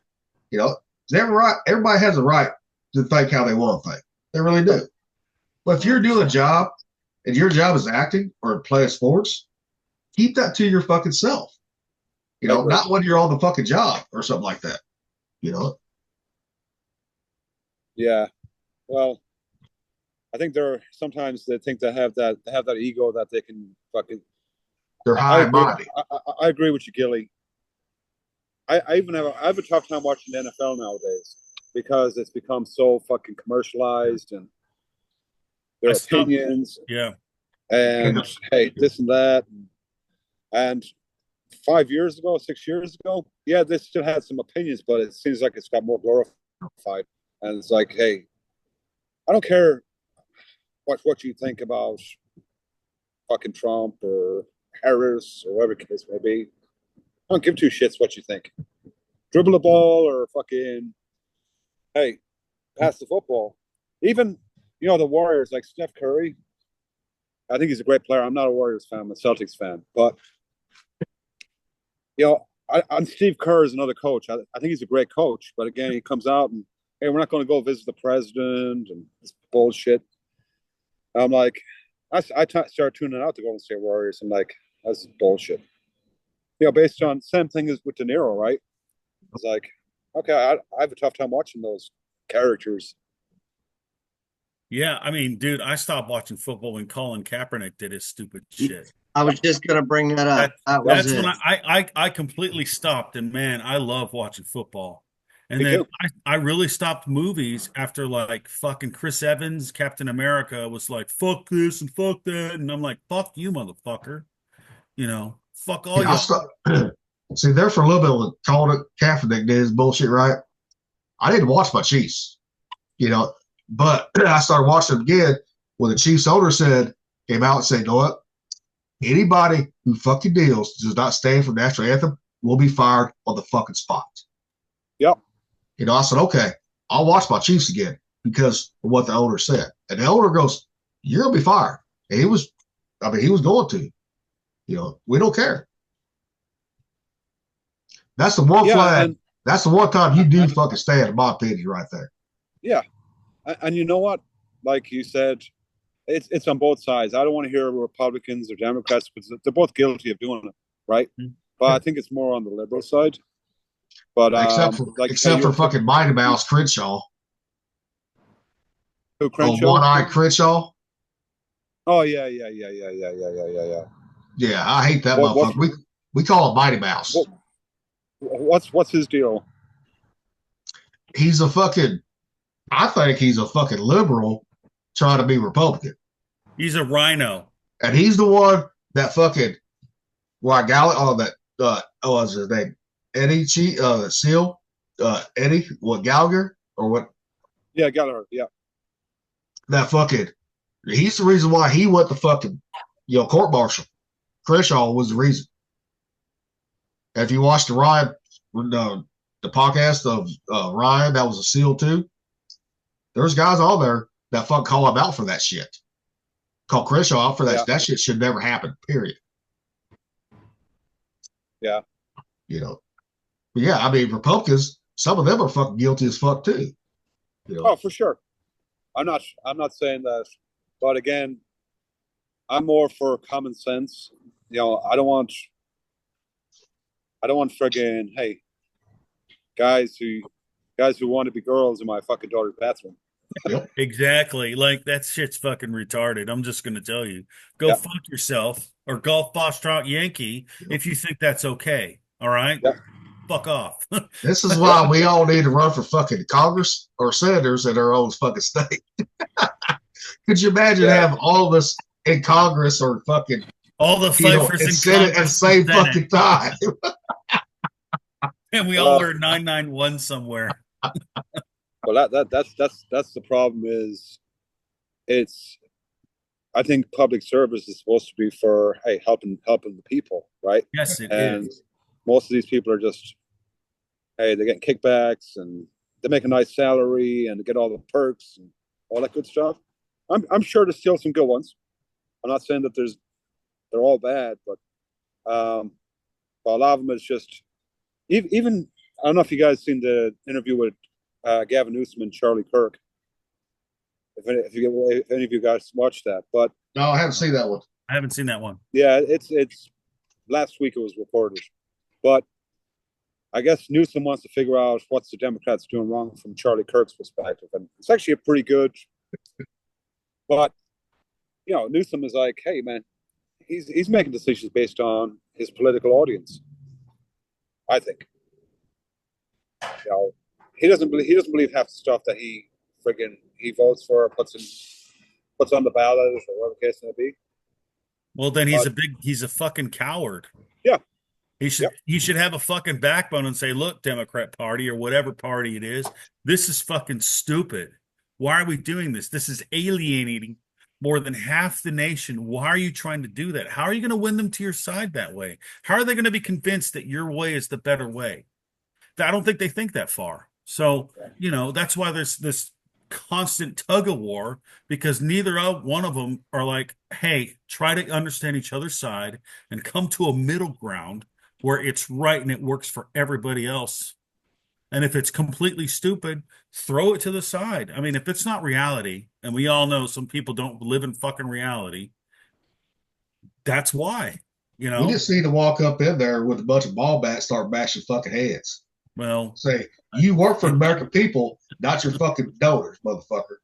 You know, everybody has a right to think how they want to think. They really do. But if you're doing a job and your job is acting or playing sports, keep that to your fucking self. You know, not when you're on the fucking job or something like that. You know? Yeah. Well, I think sometimes they think they have that ego that they can fucking. They're high and mighty. I agree with you, Gilly. I have a tough time watching the NFL nowadays because it's become so fucking commercialized and their opinions. Yeah. And hey, this and that. And 5 years ago, 6 years ago, yeah, they still had some opinions, but it seems like it's got more glorified. And it's like, hey, I don't care what you think about fucking Trump or Harris or whatever the case may be. I don't give two shits what you think. Dribble the ball or fucking, hey, pass the football. Even, the Warriors, like Steph Curry, I think he's a great player. I'm not a Warriors fan, I'm a Celtics fan. But, I'm Steve Kerr is another coach. I think he's a great coach. But again, he comes out and, hey, we're not going to go visit the president and this bullshit. I'm like, I started tuning out the Golden State Warriors. I'm like, that's bullshit. Based on same thing as with De Niro, right? It's like, Okay, I have a tough time watching those characters. Yeah, I mean, dude, I stopped watching football when Colin Kaepernick did his stupid shit. I was just gonna bring that up. That was That's when it. I completely stopped. And man, I love watching football. And Me then too. I really stopped movies after like fucking Chris Evans, Captain America was like, fuck this and fuck that. And I'm like, fuck you, motherfucker. You know, fuck all Yeah, I y'all. start, see, there for a little bit when Colin Kaepernick did his bullshit, right? I didn't watch my Chiefs, you know, but I started watching them again when the Chiefs owner came out and said, you know what? Anybody who fucking deals does not stand for the national anthem will be fired on the fucking spot. Yep. You know, I said, okay, I'll watch my Chiefs again because of what the owner said. And the owner goes, you're going to be fired. And he was going to. You know, we don't care. That's the one flag. That's the one time you do fucking stand, in my opinion, right there. Yeah. And you know what? Like you said, it's on both sides. I don't want to hear Republicans or Democrats because they're both guilty of doing it, right? Mm-hmm. But I think it's more on the liberal side. But except for fucking Mighty Mouse Crenshaw. Who Crenshaw? Oh, one-eyed Crenshaw. Oh yeah. Yeah, I hate that motherfucker. We call him Mighty Mouse. What's his deal? He's I think he's a fucking liberal trying to be Republican. He's a rhino. And he's the one that fucking what's his name? Eddie Seal? Eddie, what, Gallagher? Or what? Yeah, Gallagher, yeah. That fucking, he's the reason why he went to fucking, court martial. Crenshaw was the reason. If you watched the Ryan, the podcast of Ryan, that was a SEAL too. There's guys on there that fucking call him out for that shit. Call Crenshaw out for that. Yeah. That shit should never happen, period. Yeah. But yeah, I mean, Republicans, some of them are fucking guilty as fuck too. Oh, for sure. I'm not saying that, but again, I'm more for common sense. I don't want friggin', hey, guys who want to be girls in my fucking daughter's bathroom. Yep. Exactly. Like, that shit's fucking retarded. I'm just going to tell you. Go fuck yourself or Golf Foxtrot Yankee if you think that's okay. All right? Yep. Fuck off. This is why we all need to run for fucking Congress or senators in our own fucking state. Could you imagine having all of us in Congress or fucking all the fifers in Senate at the same fucking time? And we all wear 991 somewhere. Well, that's the problem. Is I think public service is supposed to be for helping the people, right? Yes, it and is. Most of these people are just they're getting kickbacks and they make a nice salary and they get all the perks and all that good stuff. I'm sure there's still some good ones. I'm not saying that they're all bad, but a lot of them is just even. I don't know if you guys seen the interview with Gavin Newsom and Charlie Kirk. If any of you guys watched that, but no, I haven't seen that one. I haven't seen that one. Yeah, it's last week it was reported, but I guess Newsom wants to figure out what's the Democrats doing wrong from Charlie Kirk's perspective, and it's actually a pretty good. But Newsom is like, hey man, he's making decisions based on his political audience. I think. He doesn't believe half the stuff that he votes for or puts on the ballot or whatever the case may be. Well, then he's a fucking coward. Yeah. He should have a fucking backbone and say, look, Democrat Party or whatever party it is, this is fucking stupid. Why are we doing this? This is alienating more than half the nation. Why are you trying to do that? How are you going to win them to your side that way? How are they going to be convinced that your way is the better way? I don't think they think that far. So, that's why there's this constant tug of war, because neither one of them are like, hey, try to understand each other's side and come to a middle ground where it's right and it works for everybody else. And if it's completely stupid, throw it to the side. I mean, if it's not reality, and we all know some people don't live in fucking reality, that's why, We just need to walk up in there with a bunch of ball bats, start bashing fucking heads. Well, Say, you work for the American people, not your fucking donors, motherfucker.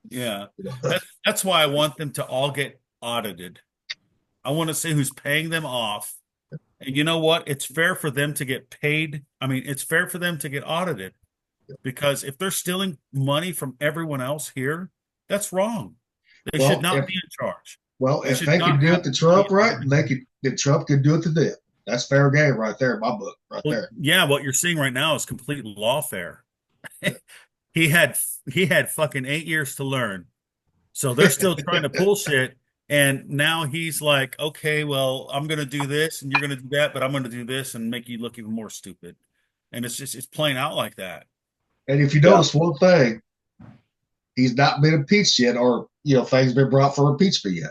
yeah, You know? that's why I want them to all get audited. I want to see who's paying them off. And you know what? It's fair for them to get paid. I mean, it's fair for them to get audited because if they're stealing money from everyone else here, that's wrong. They Well, should not if- be in charge. Well, They if should they not can do have it to to Trump, be- right? Then Trump can do it to them. That's fair game right there in my book, right Well, there. yeah, what you're seeing right now is complete lawfare. he had fucking 8 years to learn. So they're still trying to pull shit. And now he's like, okay, well, I'm going to do this and you're going to do that, but I'm going to do this and make you look even more stupid. And it's playing out like that. And if you notice one thing, he's not been impeached yet, or things been brought for impeachment yet.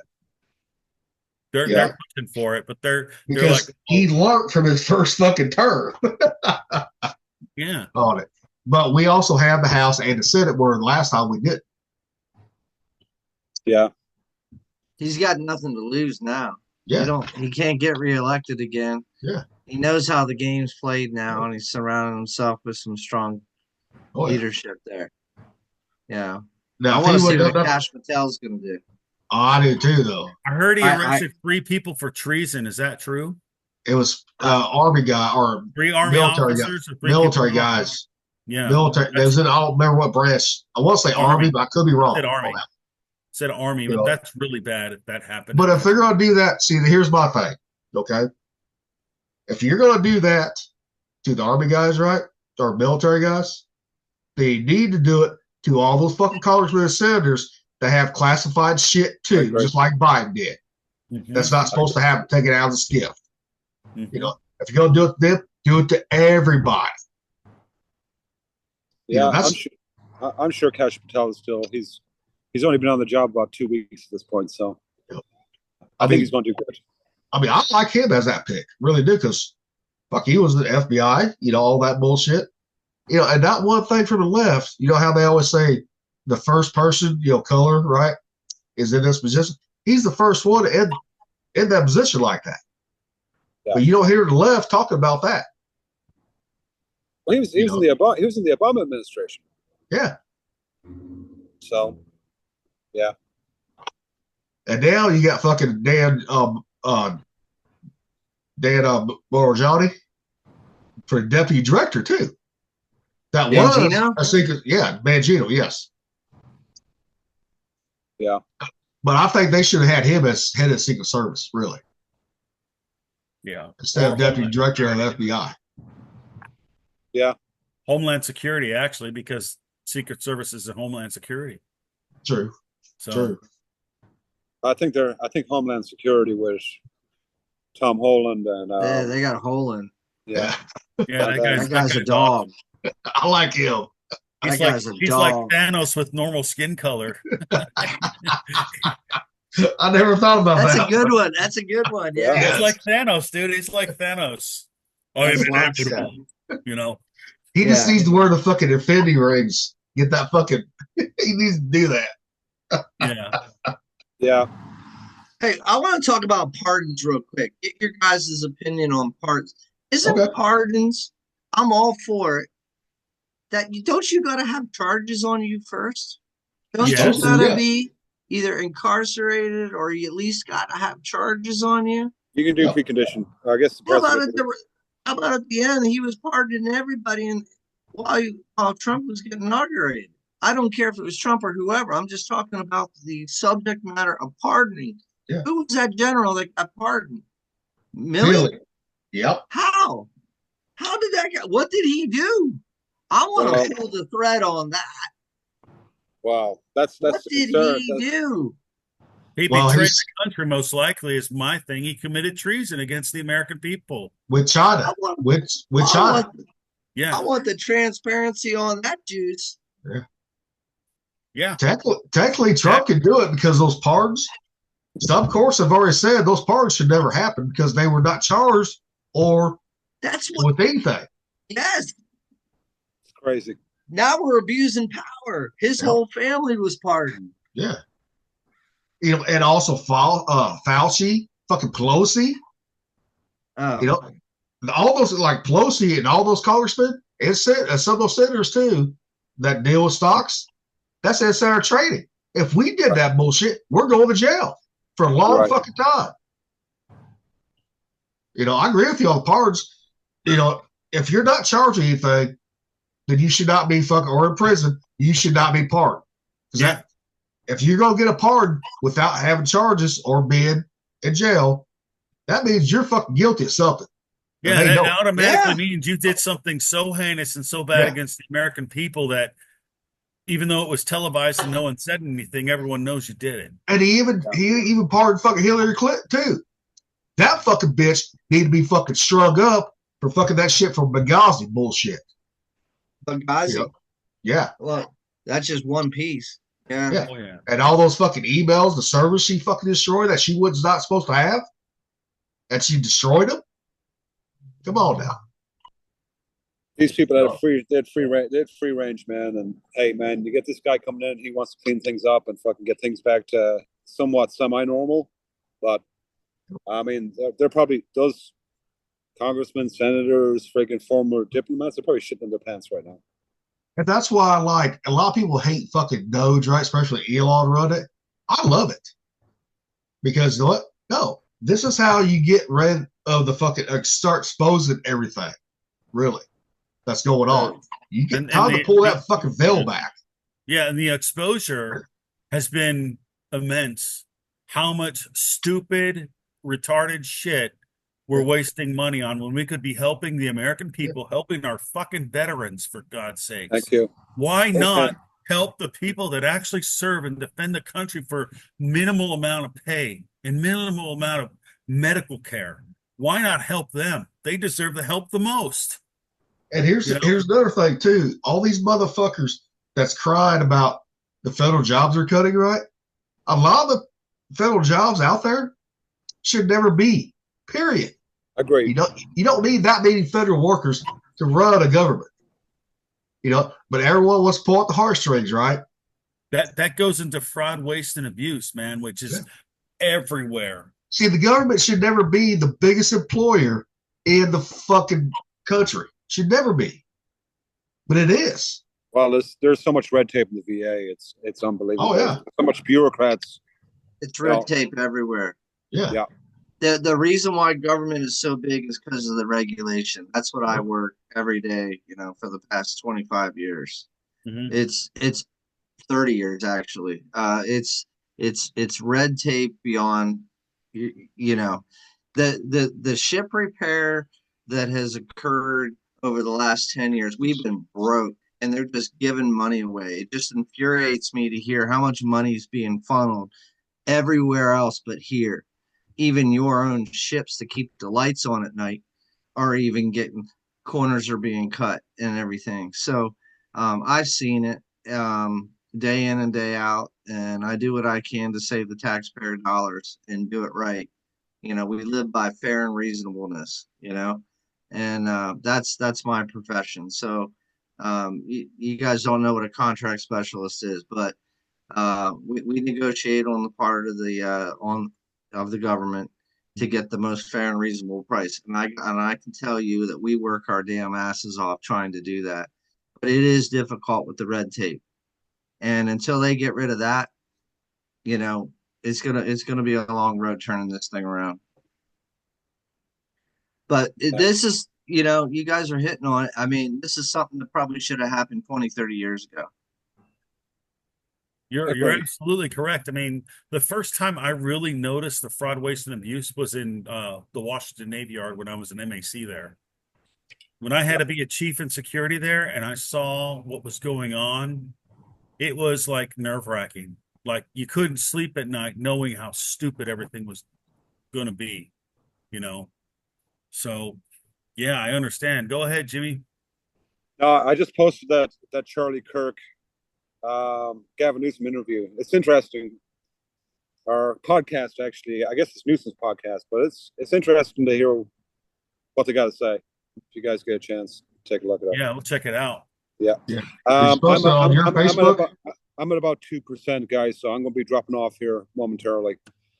They're pushing for it, but they're Because like, he learned from his first fucking term yeah. on it. But we also have the House and the Senate, where the last time we did. Yeah. He's got nothing to lose now. Yeah. He can't get reelected again. Yeah. He knows how the game's played now, and he's surrounding himself with some strong leadership there. Yeah. Now, I want to see what Kash Patel's going to do. Oh, I do too, though. I heard he arrested 3 people for treason. Is that true? It was Army guy or 3 Army officers or 3 military guys. Yeah. Military. I don't remember what branch. I want to say Army, but I could be wrong. Said Army, but that's really bad if that happened. But if they're going to do that, see, here's my thing, okay? If you're going to do that to the Army guys, right, or military guys, they need to do it to all those fucking congressmen and senators that have classified shit too, just like Biden did. Mm-hmm. That's not supposed to happen. Take it out of the skiff. Mm-hmm. If you're going to do it to them, do it to everybody. Yeah, I'm sure Kash Patel is still he's only been on the job about 2 weeks at this point, so I think he's going to do good. I mean, I like him as that pick, really do, because fuck, he was the FBI, all that bullshit, and not one thing from the left. You know how they always say the first person, color, right, is in this position. He's the first one in that position like that. Yeah. But you don't hear the left talking about that. Well, he was in the Obama administration. Yeah. So, yeah. And now you got fucking Dan Borjani for deputy director too. That Mangino? was a secret. Yeah, Mangino. Yes. Yeah. But I think they should have had him as head of Secret Service, really. Yeah. Instead of deputy director of FBI. Yeah. Homeland Security, actually, because Secret Service is a Homeland Security. True. So, true. I think Homeland Security was Tom Holland and yeah, they got Holland. Yeah. Yeah, that guy's a dog. I like him. He's like Thanos with normal skin color. I never thought about that. That's a good one. That's a good one. Yeah. It's like Thanos, dude. It's like Thanos. I'm inevitable. He just needs to wear the fucking Infinity rings. Get that fucking. He needs to do that. Yeah. Yeah. Hey, I want to talk about pardons real quick. Get your guys' opinion on pardons. Isn't pardons? I'm all for it. Don't you got to have charges on you first? Don't you got to be either incarcerated or you at least got to have charges on you? You can do precondition. I guess. How about at the end? He was pardoning everybody, and while Trump was getting inaugurated. I don't care if it was Trump or whoever. I'm just talking about the subject matter of pardoning. Yeah. Who was that general that got pardoned? Milley? Yep. How? How did that get? What did he do? I want to pull the thread on that. Wow, that's what did he do? He betrayed the country, most likely, is my thing. He committed treason against the American people. With China. With China. I want the transparency on that juice. Yeah. Yeah. Technically, Trump can do it because those pardons, some courts have already said those pardons should never happen because they were not charged or with anything. Yes. It's crazy. Now we're abusing power. His whole family was pardoned. Yeah. And also Fauci, fucking Pelosi. Oh. All those like Pelosi and all those congressmen, It's some of those senators too that deal with stocks. That's insider trading. If we did that bullshit, we're going to jail for a long fucking time. I agree with you on the parts. If you're not charging anything, then you should not be fucking, or in prison, you should not be pardoned. Because if you're going to get a pardon without having charges or being in jail, that means you're fucking guilty of something. Yeah, that automatically means you did something so heinous and so bad against the American people that even though it was televised and no one said anything, everyone knows you did it. And he even pardoned fucking Hillary Clinton too. That fucking bitch need to be fucking strung up for fucking that shit from Benghazi bullshit. Benghazi? Yeah. Look, that's just one piece. Yeah. Oh, yeah. And all those fucking emails, the servers she fucking destroyed that she was not supposed to have, and she destroyed them. Come on now. These people had free range, man. And hey, man, you get this guy coming in, he wants to clean things up and fucking get things back to somewhat semi-normal. But I mean, they're probably those congressmen, senators, freaking former diplomats. They're probably shitting in their pants right now. And that's why, like, a lot of people hate fucking Doge, right? Especially Elon run it. I love it because what? No, this is how you get rid of the fucking start exposing everything. Really, that's going on. You get time to pull that fucking veil back. Yeah, and the exposure has been immense. How much stupid, retarded shit we're wasting money on when we could be helping the American people, helping our fucking veterans, for God's sake. Thank you. Why not help the people that actually serve and defend the country for minimal amount of pay and minimal amount of medical care? Why not help them? They deserve the help the most. And here's another thing too. All these motherfuckers that's crying about the federal jobs are cutting, right? A lot of the federal jobs out there should never be. Period. Agree. You don't need that many federal workers to run a government. But everyone wants to pull out the heartstrings, right? That goes into fraud, waste, and abuse, man, which is everywhere. See, the government should never be the biggest employer in the fucking country. Should never be. But it is. Well, there's so much red tape in the VA. It's unbelievable. Oh yeah. So much bureaucrats. It's red tape everywhere. Yeah. The reason why government is so big is because of the regulation. That's what I work every day, for the past 25 years. Mm-hmm. It's 30 years actually. It's red tape beyond, the ship repair that has occurred over the last 10 years. We've been broke and they're just giving money away. It just infuriates me to hear how much money is being funneled everywhere else but here. Even your own ships to keep the lights on at night are even getting corners are being cut and everything. So I've seen it day in and day out, and I do what I can to save the taxpayer dollars and do it right. We live by fair and reasonableness, and that's my profession. So you guys don't know what a contract specialist is, but we negotiate on the part of the government to get the most fair and reasonable price. And I can tell you that we work our damn asses off trying to do that. But it is difficult with the red tape. And until they get rid of that, it's gonna be a long road turning this thing around. But this is, you guys are hitting on it. I mean, this is something that probably should have happened 20, 30 years ago. You're absolutely correct. I mean, the first time I really noticed the fraud, waste, and abuse was in the Washington Navy Yard when I was an MAC there. When I had to be a chief in security there and I saw what was going on, it was like nerve-wracking. Like you couldn't sleep at night knowing how stupid everything was going to be, So, yeah, I understand. Go ahead, Jimmy. No, I just posted that Charlie Kirk Gavin Newsom interview. It's interesting. Our podcast, actually, I guess it's Newsom's podcast, but it's interesting to hear what they got to say. If you guys get a chance, take a look at it. Yeah, we'll check it out. Yeah. On your Facebook? I'm at about 2%, guys, so I'm going to be dropping off here momentarily.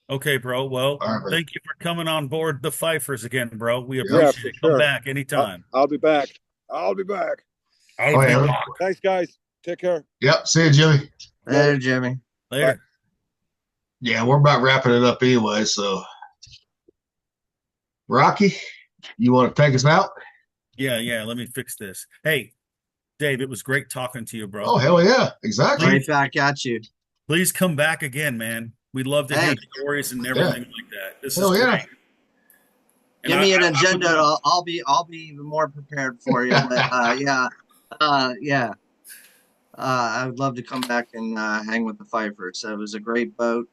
Okay, bro. Well, thank you for coming on board the Fifers again, bro. We Yeah, appreciate it. sure. Come back anytime. I'll be back. I'll be back. I'll yeah. be back. Thanks, guys. Take care. Yep. See you, Jimmy. Later, Jimmy. Later. Yeah, we're about wrapping it up anyway. So, Rocky, you want to take us out? Yeah. Let me fix this. Hey, Dave, it was great talking to you, bro. Oh, hell yeah. Exactly. Right back at you. Please come back again, man. We'd love to hear Hey. the stories and everything like that. This Hell is yeah. great. And Give me an I agenda. would- I'll be even more prepared for you. But yeah. I would love to come back and hang with the Pfeiffers. It was a great boat.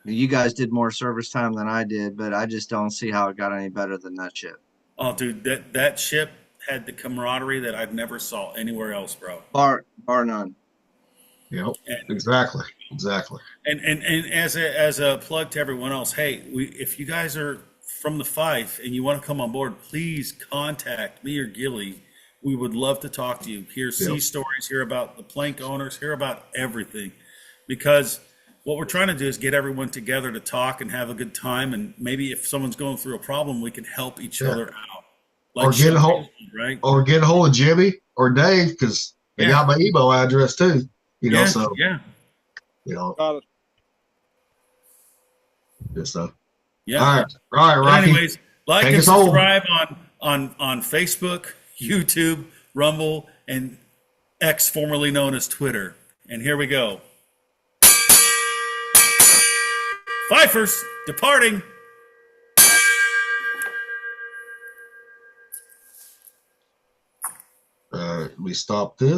You guys did more service time than I did, but I just don't see how it got any better than that ship. Oh, dude, that ship had the camaraderie that I've never saw anywhere else, bro. Bar none. Yep. And Exactly. and as a plug to everyone else, hey, if you guys are from the Fife and you want to come on board, please contact me or Gilly. We would love to talk to you, hear sea stories, hear about the plank owners, hear about everything. Because what we're trying to do is get everyone together to talk and have a good time. And maybe if someone's going through a problem, we can help each other out. Or get a hold, right? Or get a hold of Jimmy or Dave because they got my email address too. You know, so yeah. You know, Got it. good stuff. Yeah. All right, But Rocky. anyways, like Take and us home. subscribe on Facebook, YouTube, Rumble, and X, formerly known as Twitter. And here we go. Pfeiffers departing. We stop this.